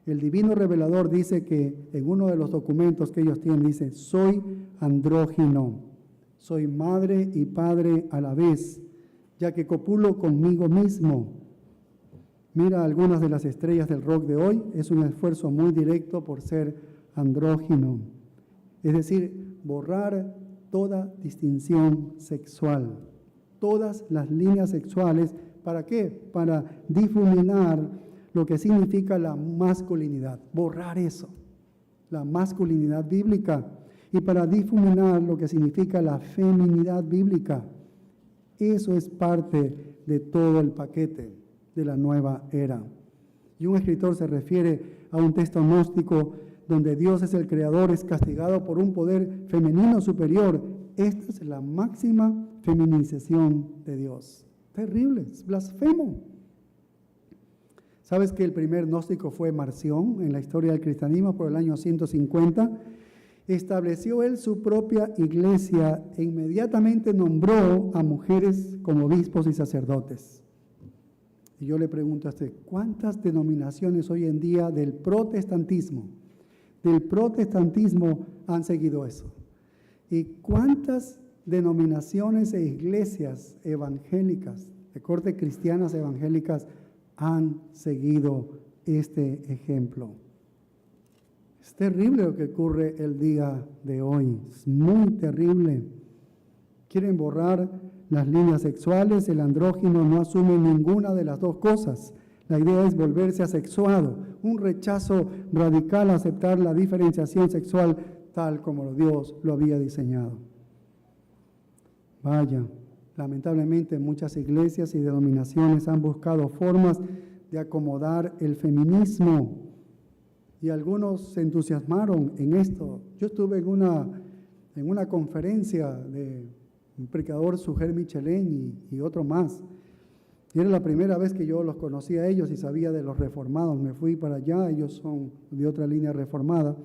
El divino revelador dice que en uno de los documentos que ellos tienen, dice, soy andrógino, soy madre y padre a la vez, ya que copulo conmigo mismo. Mira algunas de las estrellas del rock de hoy, es un esfuerzo muy directo por ser andrógino. Es decir, borrar toda distinción sexual, todas las líneas sexuales. ¿Para qué? Para difuminar lo que significa la masculinidad, borrar eso, la masculinidad bíblica, y para difuminar lo que significa la feminidad bíblica. Eso es parte de todo el paquete de la nueva era. Y un escritor se refiere a un texto gnóstico donde Dios es el creador, es castigado por un poder femenino superior. Esta es la máxima feminización de Dios. Terrible, es blasfemo. ¿Sabes que el primer gnóstico fue Marción en la historia del cristianismo por el año 150? Estableció él su propia iglesia e inmediatamente nombró a mujeres como obispos y sacerdotes. Y yo le pregunto a usted, ¿cuántas denominaciones hoy en día del protestantismo han seguido eso? ¿Y cuántas denominaciones e iglesias evangélicas, de corte cristianas evangélicas, han seguido este ejemplo? Es terrible lo que ocurre el día de hoy, es muy terrible. Quieren borrar las líneas sexuales, el andrógino no asume ninguna de las dos cosas. La idea es volverse asexuado, un rechazo radical a aceptar la diferenciación sexual tal como Dios lo había diseñado. Vaya, lamentablemente muchas iglesias y denominaciones han buscado formas de acomodar el feminismo y algunos se entusiasmaron en esto. Yo estuve en una conferencia de un predicador, Suger Michelén y otro más. Y era la primera vez que yo los conocía a ellos y sabía de los reformados. Me fui para allá, ellos son de otra línea reformada,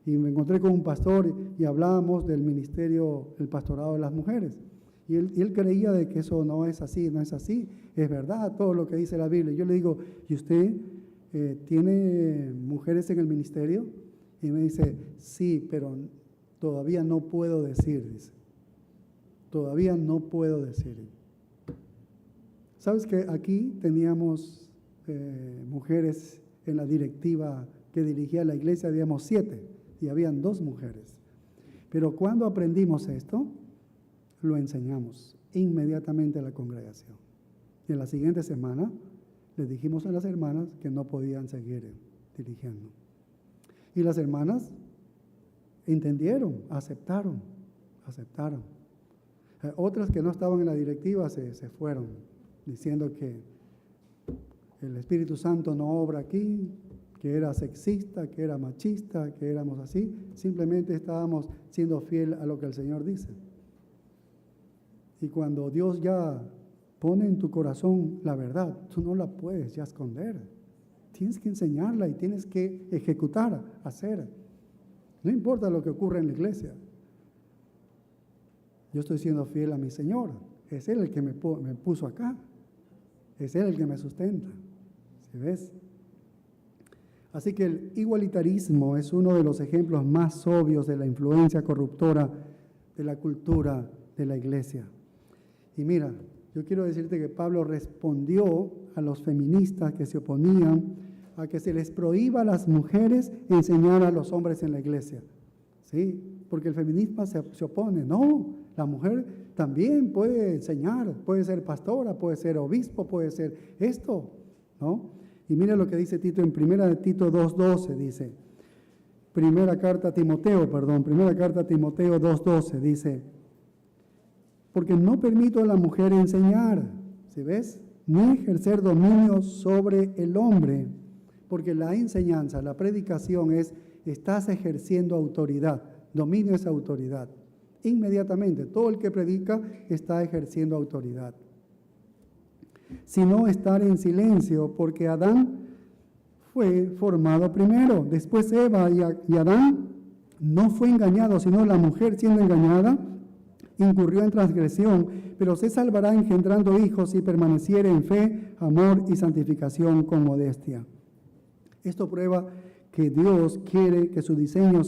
y me encontré con un pastor y hablábamos del ministerio, el pastorado de las mujeres. Y él creía de que eso no es así, es verdad todo lo que dice la Biblia. Yo le digo, ¿y usted tiene mujeres en el ministerio? Y me dice, sí, pero todavía no puedo decir, dice. Todavía no puedo decir. ¿Sabes que aquí teníamos mujeres en la directiva que dirigía la iglesia? Habíamos 7 y habían 2 mujeres. Pero cuando aprendimos esto, lo enseñamos inmediatamente a la congregación. Y en la siguiente semana les dijimos a las hermanas que no podían seguir dirigiendo. Y las hermanas entendieron, aceptaron. Otras que no estaban en la directiva se fueron, diciendo que el Espíritu Santo no obra aquí, que era sexista, que era machista, que éramos así. Simplemente estábamos siendo fiel a lo que el Señor dice. Y cuando Dios ya pone en tu corazón la verdad, tú no la puedes ya esconder. Tienes que enseñarla y tienes que ejecutar, hacer. No importa lo que ocurra en la iglesia. Yo estoy siendo fiel a mi Señor. Es Él el que me puso acá. Es Él el que me sustenta. ¿Sí ves? Así que el igualitarismo es uno de los ejemplos más obvios de la influencia corruptora de la cultura de la iglesia. Y mira, yo quiero decirte que Pablo respondió a los feministas que se oponían a que se les prohíba a las mujeres enseñar a los hombres en la iglesia. ¿Sí? Porque el feminismo se opone. No, la mujer también puede enseñar, puede ser pastora, puede ser obispo, puede ser esto, ¿no? Y mira lo que dice Tito en 1 Tito 2:12, dice, primera carta a Timoteo 2:12, dice, porque no permito a la mujer enseñar, ¿sí ves? Ni ejercer dominio sobre el hombre, porque la enseñanza, la predicación estás ejerciendo autoridad, dominio es autoridad. Inmediatamente, todo el que predica está ejerciendo autoridad. Sino estar en silencio, porque Adán fue formado primero, después Eva y Adán no fue engañado, sino la mujer siendo engañada incurrió en transgresión, pero se salvará engendrando hijos si permaneciere en fe, amor y santificación con modestia. Esto prueba que Dios quiere que su diseño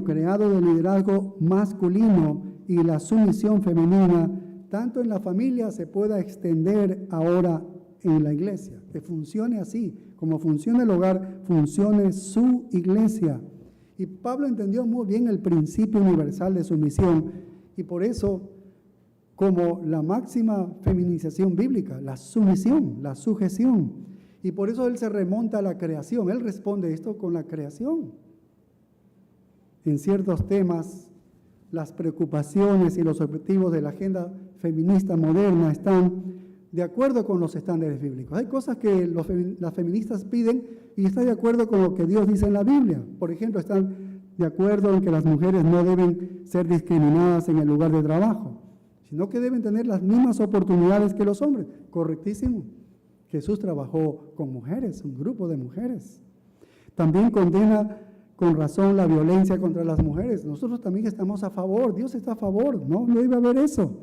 creado de liderazgo masculino y la sumisión femenina, tanto en la familia se pueda extender ahora en la iglesia, que funcione así, como funciona el hogar, funcione su iglesia. Y Pablo entendió muy bien el principio universal de sumisión, y por eso, como la máxima feminización bíblica, la sumisión, la sujeción, y por eso él se remonta a la creación, él responde esto con la creación. En ciertos temas, las preocupaciones y los objetivos de la agenda feminista moderna están de acuerdo con los estándares bíblicos. Hay cosas que las feministas piden y están de acuerdo con lo que Dios dice en la Biblia. Por ejemplo, están de acuerdo en que las mujeres no deben ser discriminadas en el lugar de trabajo, sino que deben tener las mismas oportunidades que los hombres. Correctísimo. Jesús trabajó con mujeres, un grupo de mujeres. También condena con razón la violencia contra las mujeres. Nosotros también estamos a favor, Dios está a favor, no debe haber eso.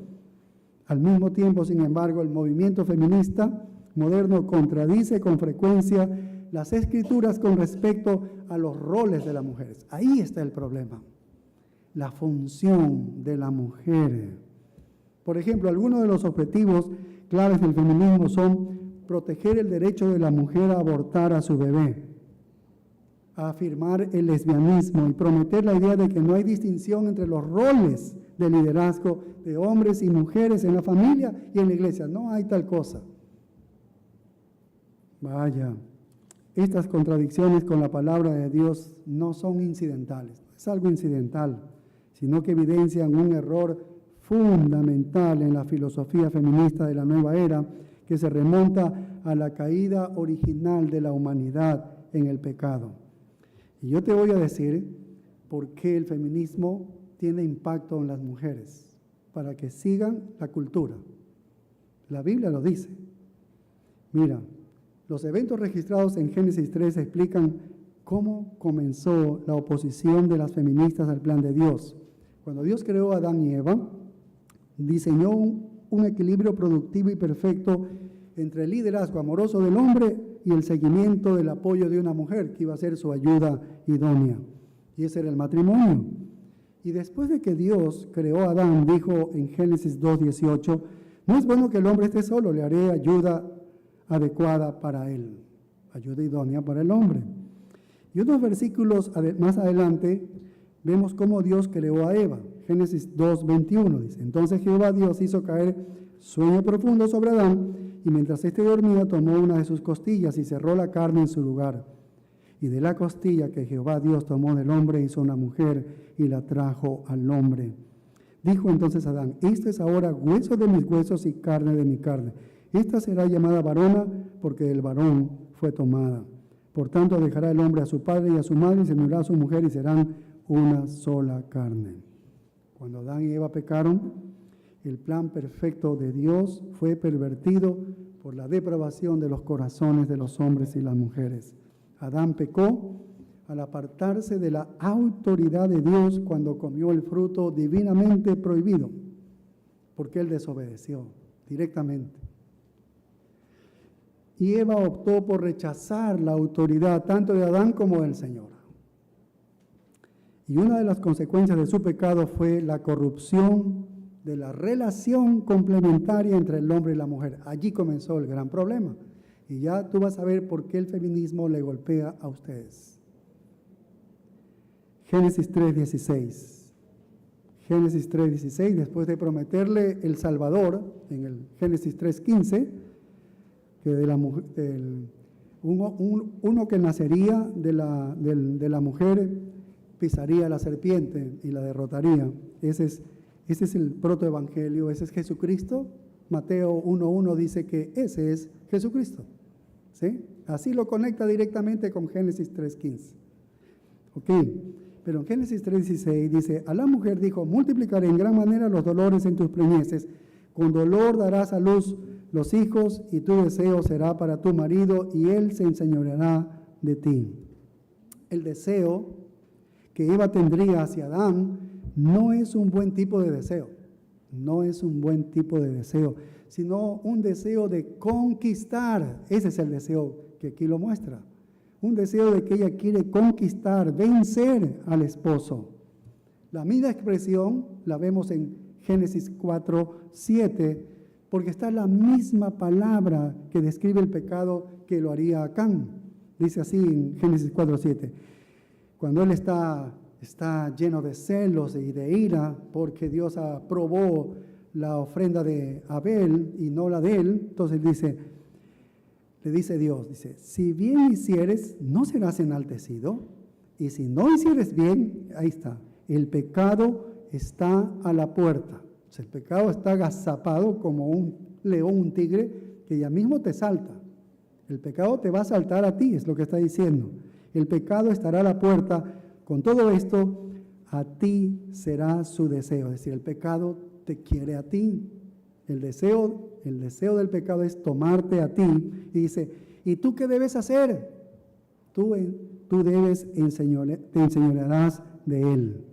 Al mismo tiempo, sin embargo, el movimiento feminista moderno contradice con frecuencia las escrituras con respecto a los roles de las mujeres. Ahí está el problema, la función de la mujer. Por ejemplo, algunos de los objetivos claves del feminismo son proteger el derecho de la mujer a abortar a su bebé, a afirmar el lesbianismo y prometer la idea de que no hay distinción entre los roles de liderazgo de hombres y mujeres en la familia y en la iglesia. No hay tal cosa. Vaya, estas contradicciones con la palabra de Dios no son incidentales, no es algo incidental, sino que evidencian un error fundamental en la filosofía feminista de la nueva era, que se remonta a la caída original de la humanidad en el pecado. Y yo te voy a decir por qué el feminismo tiene impacto en las mujeres, para que sigan la cultura. La Biblia lo dice. Mira, los eventos registrados en Génesis 3 explican cómo comenzó la oposición de las feministas al plan de Dios. Cuando Dios creó a Adán y Eva, diseñó un equilibrio productivo y perfecto entre el liderazgo amoroso del hombre y el seguimiento del apoyo de una mujer que iba a ser su ayuda idónea. Y ese era el matrimonio. Y después de que Dios creó a Adán, dijo en Génesis 2:18, no es bueno que el hombre esté solo, le haré ayuda adecuada para él, ayuda idónea para el hombre. Y unos versículos más adelante vemos cómo Dios creó a Eva. Génesis 2:21 dice, entonces Jehová Dios hizo caer sueño profundo sobre Adán, y mientras éste dormía tomó una de sus costillas y cerró la carne en su lugar. Y de la costilla que Jehová Dios tomó del hombre hizo una mujer y la trajo al hombre. Dijo entonces Adán, esto es ahora hueso de mis huesos y carne de mi carne. Esta será llamada varona porque del varón fue tomada. Por tanto dejará el hombre a su padre y a su madre y se unirá a su mujer y serán una sola carne. Cuando Adán y Eva pecaron, el plan perfecto de Dios fue pervertido por la depravación de los corazones de los hombres y las mujeres. Adán pecó al apartarse de la autoridad de Dios cuando comió el fruto divinamente prohibido, porque él desobedeció directamente. Y Eva optó por rechazar la autoridad tanto de Adán como del Señor. Y una de las consecuencias de su pecado fue la corrupción de la relación complementaria entre el hombre y la mujer. Allí comenzó el gran problema. Y ya tú vas a ver por qué el feminismo le golpea a ustedes. Génesis 3:16. Génesis 3:16, después de prometerle el Salvador, en el Génesis 3:15, que de la mujer, uno que nacería de la mujer pisaría a la serpiente y la derrotaría. Ese es el protoevangelio, ese es Jesucristo. Mateo 1:1 dice que ese es Jesucristo. ¿Sí? Así lo conecta directamente con Génesis 3:15. Ok, pero en Génesis 3:16 dice, a la mujer dijo, multiplicaré en gran manera los dolores en tus preñeces, con dolor darás a luz los hijos y tu deseo será para tu marido y él se enseñoreará de ti. El deseo que Eva tendría hacia Adán no es un buen tipo de deseo, no es un buen tipo de deseo, sino un deseo de conquistar. Ese es el deseo que aquí lo muestra. Un deseo de que ella quiere conquistar, vencer al esposo. La misma expresión la vemos en Génesis 4:7, porque está la misma palabra que describe el pecado que lo haría Acán. Dice así en Génesis 4:7. Cuando él está lleno de celos y de ira porque Dios aprobó la ofrenda de Abel y no la de él, entonces le dice Dios, si bien hicieres, no serás enaltecido, y si no hicieres bien, ahí está, el pecado está a la puerta. O sea, el pecado está agazapado como un león, un tigre, que ya mismo te salta. El pecado te va a saltar a ti, es lo que está diciendo. El pecado estará a la puerta. Con todo esto, a ti será su deseo. Es decir, el pecado te quiere a ti. El deseo del pecado es tomarte a ti. Y dice, ¿y tú qué debes hacer? Tú te enseñorearás de él.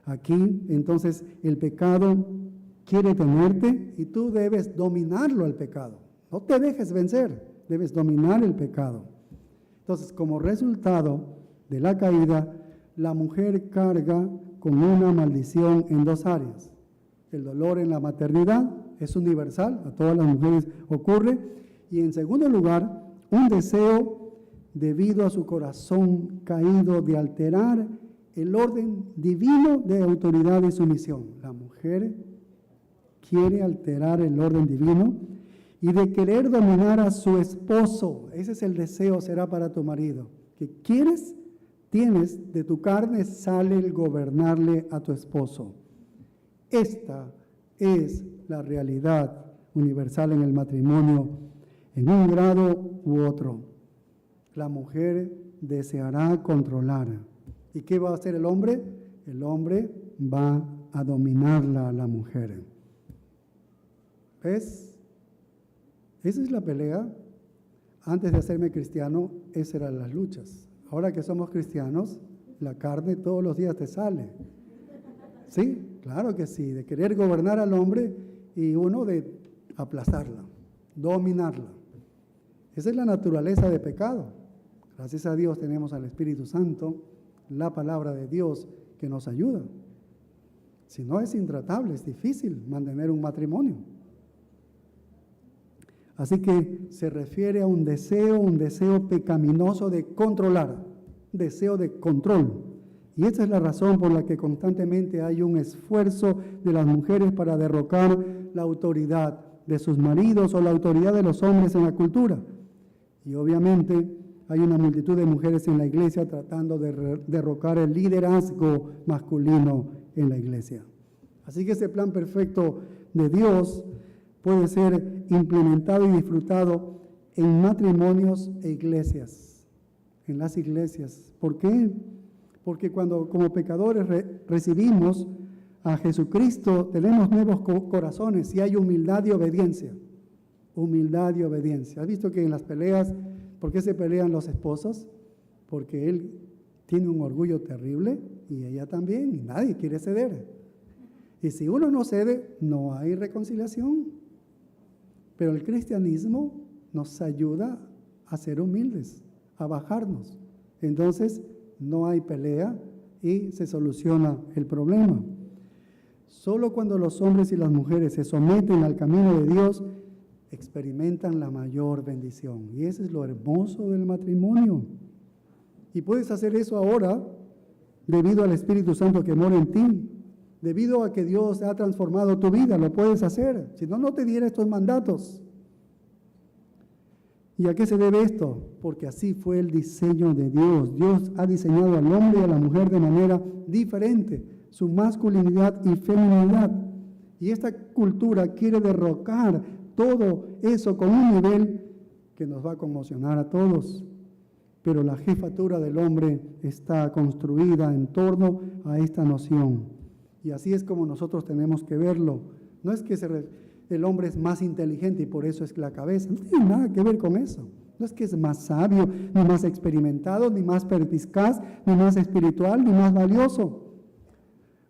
Aquí, entonces, el pecado quiere tenerte y tú debes dominarlo al pecado. No te dejes vencer, debes dominar el pecado. Entonces, como resultado de la caída, la mujer carga con una maldición en dos áreas. El dolor en la maternidad es universal, a todas las mujeres ocurre. Y en segundo lugar, un deseo debido a su corazón caído de alterar el orden divino de autoridad y sumisión. La mujer quiere alterar el orden divino y de querer dominar a su esposo. Ese es el deseo, será para tu marido. Que tienes, de tu carne sale el gobernarle a tu esposo. Esta es la realidad universal en el matrimonio, en un grado u otro. La mujer deseará controlar. ¿Y qué va a hacer el hombre? El hombre va a dominarla a la mujer. ¿Ves? Esa es la pelea. Antes de hacerme cristiano, esas eran las luchas. Ahora que somos cristianos, la carne todos los días te sale. Sí, claro que sí, de querer gobernar al hombre y uno de aplastarla, dominarla. Esa es la naturaleza de pecado. Gracias a Dios tenemos al Espíritu Santo, la palabra de Dios que nos ayuda. Si no, es intratable, es difícil mantener un matrimonio. Así que se refiere a un deseo pecaminoso de controlar, deseo de control. Y esa es la razón por la que constantemente hay un esfuerzo de las mujeres para derrocar la autoridad de sus maridos o la autoridad de los hombres en la cultura. Y obviamente hay una multitud de mujeres en la iglesia tratando de derrocar el liderazgo masculino en la iglesia. Así que ese plan perfecto de Dios puede ser implementado y disfrutado en matrimonios e iglesias, en las iglesias. ¿Por qué? Porque cuando como pecadores recibimos a Jesucristo, tenemos nuevos corazones y hay humildad y obediencia. Humildad y obediencia. ¿Has visto que en las peleas, por qué se pelean los esposos? Porque él tiene un orgullo terrible y ella también, y nadie quiere ceder. Y si uno no cede, no hay reconciliación. Pero el cristianismo nos ayuda a ser humildes, a bajarnos. Entonces, no hay pelea y se soluciona el problema. Solo cuando los hombres y las mujeres se someten al camino de Dios, experimentan la mayor bendición. Y eso es lo hermoso del matrimonio. Y puedes hacer eso ahora debido al Espíritu Santo que mora en ti, debido a que Dios ha transformado tu vida, lo puedes hacer. Si no, no te diera estos mandatos. ¿Y a qué se debe esto? Porque así fue el diseño de Dios. Dios ha diseñado al hombre y a la mujer de manera diferente, su masculinidad y feminidad. Y esta cultura quiere derrocar todo eso con un nivel que nos va a conmocionar a todos. Pero la jefatura del hombre está construida en torno a esta noción. Y así es como nosotros tenemos que verlo. No es que el hombre es más inteligente y por eso es la cabeza. No tiene nada que ver con eso. No es que es más sabio, ni más experimentado, ni más perspicaz, ni más espiritual, ni más valioso.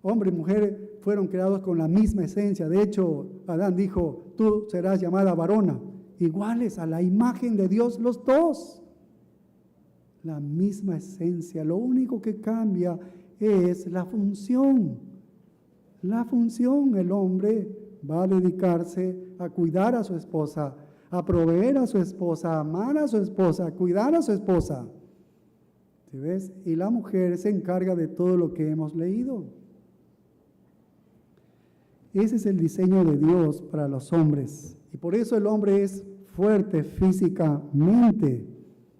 Hombre y mujer fueron creados con la misma esencia. De hecho, Adán dijo, tú serás llamada varona. Iguales a la imagen de Dios los dos. La misma esencia. Lo único que cambia es la función. La función, el hombre va a dedicarse a cuidar a su esposa, a proveer a su esposa, a amar a su esposa, a cuidar a su esposa. ¿Sí ves? Y la mujer se encarga de todo lo que hemos leído. Ese es el diseño de Dios para los hombres. Y por eso el hombre es fuerte físicamente.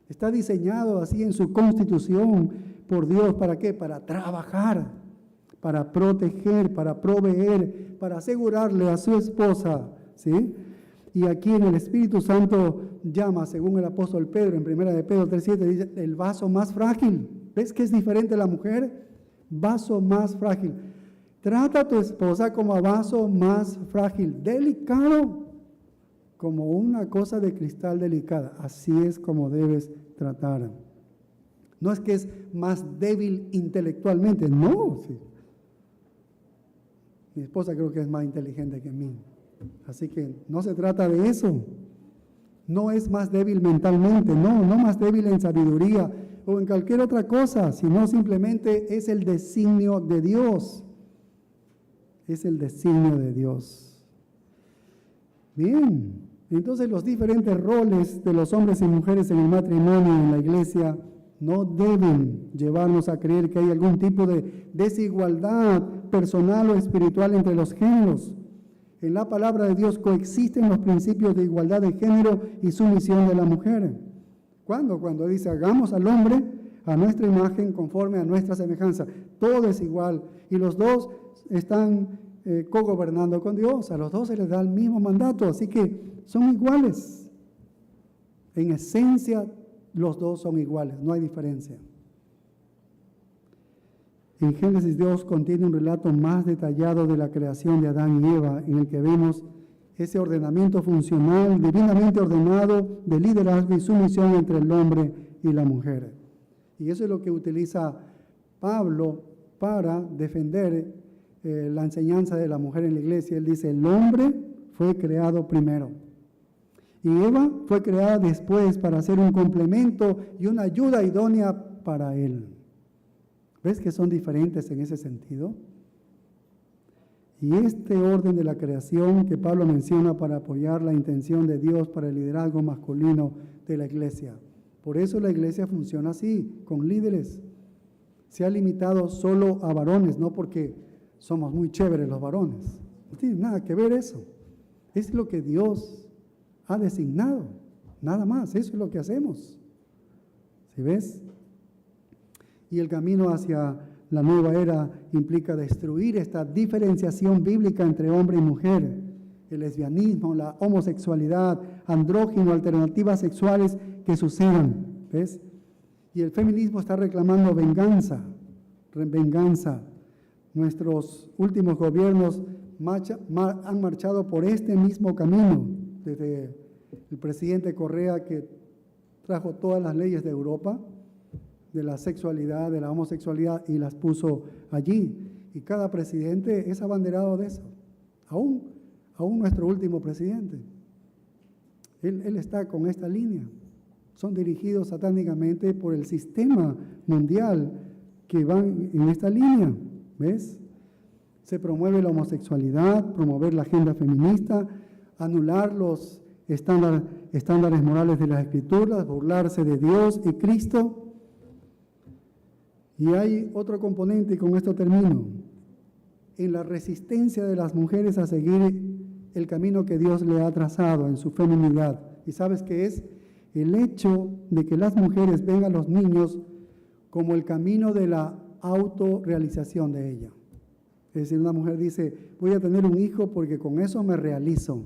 Está diseñado así en su constitución por Dios. ¿Para qué? Para trabajar, para proteger, para proveer, para asegurarle a su esposa, ¿sí? Y aquí en el Espíritu Santo llama, según el apóstol Pedro, en 1 de Pedro 3:7, dice, el vaso más frágil. ¿Ves que es diferente la mujer? Vaso más frágil. Trata a tu esposa como a vaso más frágil, delicado, como una cosa de cristal delicada. Así es como debes tratar. No es que es más débil intelectualmente, no. Sí. Mi esposa creo que es más inteligente que mí. Así que no se trata de eso. No es más débil mentalmente, no más débil en sabiduría o en cualquier otra cosa, sino simplemente es el designio de Dios. Es el designio de Dios. Bien, entonces los diferentes roles de los hombres y mujeres en el matrimonio en la iglesia no deben llevarnos a creer que hay algún tipo de desigualdad personal o espiritual entre los géneros. En la palabra de Dios coexisten los principios de igualdad de género y sumisión de la mujer. ¿Cuándo? Cuando dice, hagamos al hombre a nuestra imagen conforme a nuestra semejanza. Todo es igual y los dos están cogobernando con Dios. A los dos se les da el mismo mandato, así que son iguales. En esencia, los dos son iguales, no hay diferencia. En Génesis, Dios contiene un relato más detallado de la creación de Adán y Eva, en el que vemos ese ordenamiento funcional, divinamente ordenado, de liderazgo y sumisión entre el hombre y la mujer. Y eso es lo que utiliza Pablo para defender la enseñanza de la mujer en la iglesia. Él dice, el hombre fue creado primero. Y Eva fue creada después para ser un complemento y una ayuda idónea para él. ¿Ves que son diferentes en ese sentido? Y este orden de la creación que Pablo menciona para apoyar la intención de Dios para el liderazgo masculino de la iglesia. Por eso la iglesia funciona así, con líderes. Se ha limitado solo a varones, no porque somos muy chéveres los varones. No tiene nada que ver eso. Es lo que Dios ha designado, nada más. Eso es lo que hacemos. ¿Sí ves? Y el camino hacia la nueva era implica destruir esta diferenciación bíblica entre hombre y mujer, el lesbianismo, la homosexualidad, andrógino, alternativas sexuales que sucedan, ¿ves? Y el feminismo está reclamando venganza. Nuestros últimos gobiernos han marchado por este mismo camino, desde el presidente Correa, que trajo todas las leyes de Europa, de la sexualidad, de la homosexualidad, y las puso allí. Y cada presidente es abanderado de eso. Aún nuestro último presidente. Él está con esta línea. Son dirigidos satánicamente por el sistema mundial que van en esta línea. ¿Ves? Se promueve la homosexualidad, promover la agenda feminista, anular los estándares morales de las Escrituras, burlarse de Dios y Cristo. Y hay otro componente, y con esto termino, en la resistencia de las mujeres a seguir el camino que Dios le ha trazado en su feminidad. ¿Y sabes qué es? El hecho de que las mujeres ven a los niños como el camino de la autorrealización de ella. Es decir, una mujer dice, voy a tener un hijo porque con eso me realizo.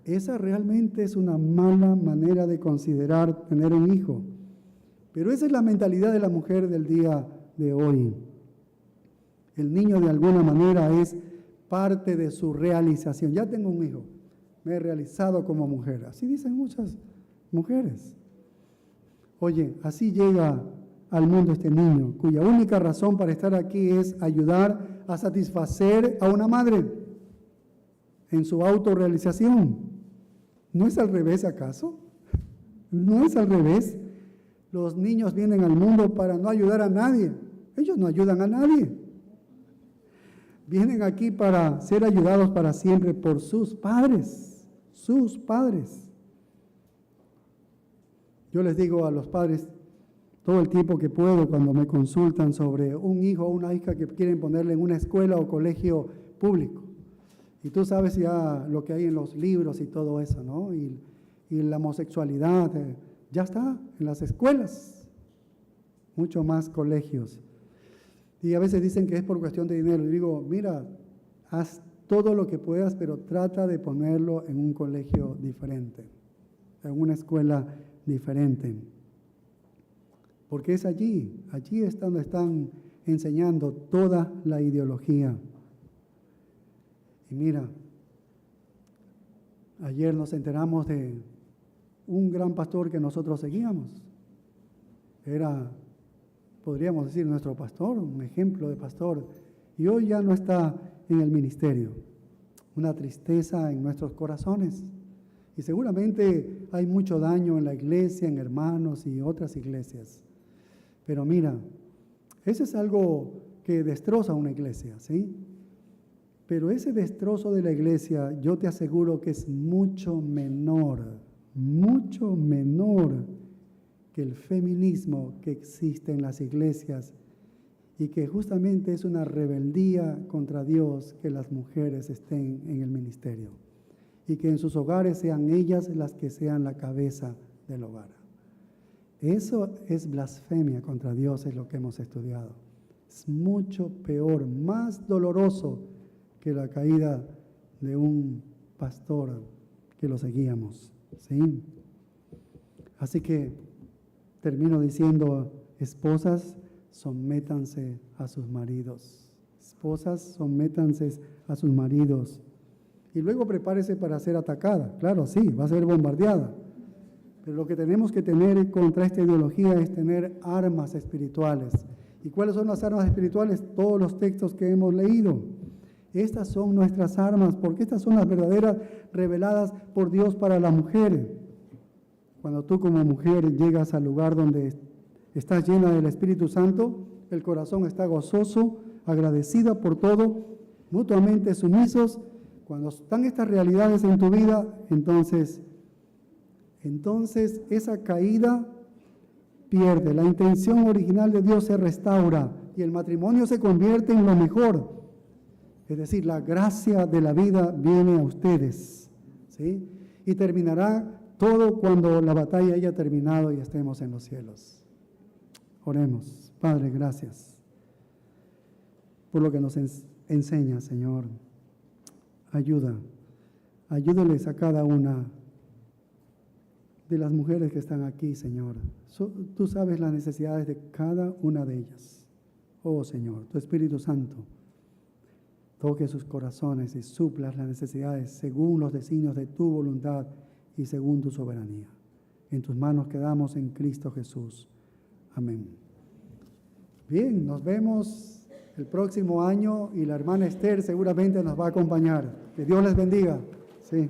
Esa realmente es una mala manera de considerar tener un hijo. Pero esa es la mentalidad de la mujer del día de hoy. El niño de alguna manera es parte de su realización. Ya tengo un hijo, me he realizado como mujer. Así dicen muchas mujeres. Oye, así llega al mundo este niño, cuya única razón para estar aquí es ayudar a satisfacer a una madre en su autorrealización. ¿No es al revés acaso? ¿No es al revés? Los niños vienen al mundo para no ayudar a nadie. Ellos no ayudan a nadie. Vienen aquí para ser ayudados para siempre por sus padres. Sus padres. Yo les digo a los padres todo el tiempo que puedo cuando me consultan sobre un hijo o una hija que quieren ponerle en una escuela o colegio público. Y tú sabes ya lo que hay en los libros y todo eso, ¿no? Y la homosexualidad, ya está en las escuelas, mucho más colegios. Y a veces dicen que es por cuestión de dinero. Y digo, mira, haz todo lo que puedas, pero trata de ponerlo en un colegio diferente, en una escuela diferente. Porque es allí es donde están enseñando toda la ideología. Y mira, ayer nos enteramos de un gran pastor que nosotros seguíamos. Era, podríamos decir, nuestro pastor, un ejemplo de pastor. Y hoy ya no está en el ministerio. Una tristeza en nuestros corazones. Y seguramente hay mucho daño en la iglesia, en hermanos y otras iglesias. Pero mira, eso es algo que destroza una iglesia, ¿sí? Pero ese destrozo de la iglesia, yo te aseguro que es mucho menor que el feminismo que existe en las iglesias y que justamente es una rebeldía contra Dios que las mujeres estén en el ministerio y que en sus hogares sean ellas las que sean la cabeza del hogar. Eso es blasfemia contra Dios, es lo que hemos estudiado. Es mucho peor, más doloroso que la caída de un pastor que lo seguíamos, ¿sí? Así que termino diciendo, esposas, sométanse a sus maridos. Esposas, sométanse a sus maridos. Y luego prepárese para ser atacada. Claro, sí, va a ser bombardeada. Pero lo que tenemos que tener contra esta ideología es tener armas espirituales. ¿Y cuáles son las armas espirituales? Todos los textos que hemos leído. Estas son nuestras armas, porque estas son las verdaderas reveladas por Dios para la mujer. Cuando tú como mujer llegas al lugar donde estás llena del Espíritu Santo, el corazón está gozoso, agradecida por todo, mutuamente sumisos. Cuando están estas realidades en tu vida, entonces esa caída pierde, la intención original de Dios se restaura y el matrimonio se convierte en lo mejor. Es decir, la gracia de la vida viene a ustedes, ¿sí? Y terminará todo cuando la batalla haya terminado y estemos en los cielos. Oremos. Padre, gracias por lo que nos enseña, Señor. Ayúdales a cada una de las mujeres que están aquí, Señor. Tú sabes las necesidades de cada una de ellas. Oh, Señor, tu Espíritu Santo toque sus corazones y supla las necesidades según los designios de tu voluntad y según tu soberanía. En tus manos quedamos en Cristo Jesús. Amén. Bien, nos vemos el próximo año y la hermana Esther seguramente nos va a acompañar. Que Dios les bendiga. Sí.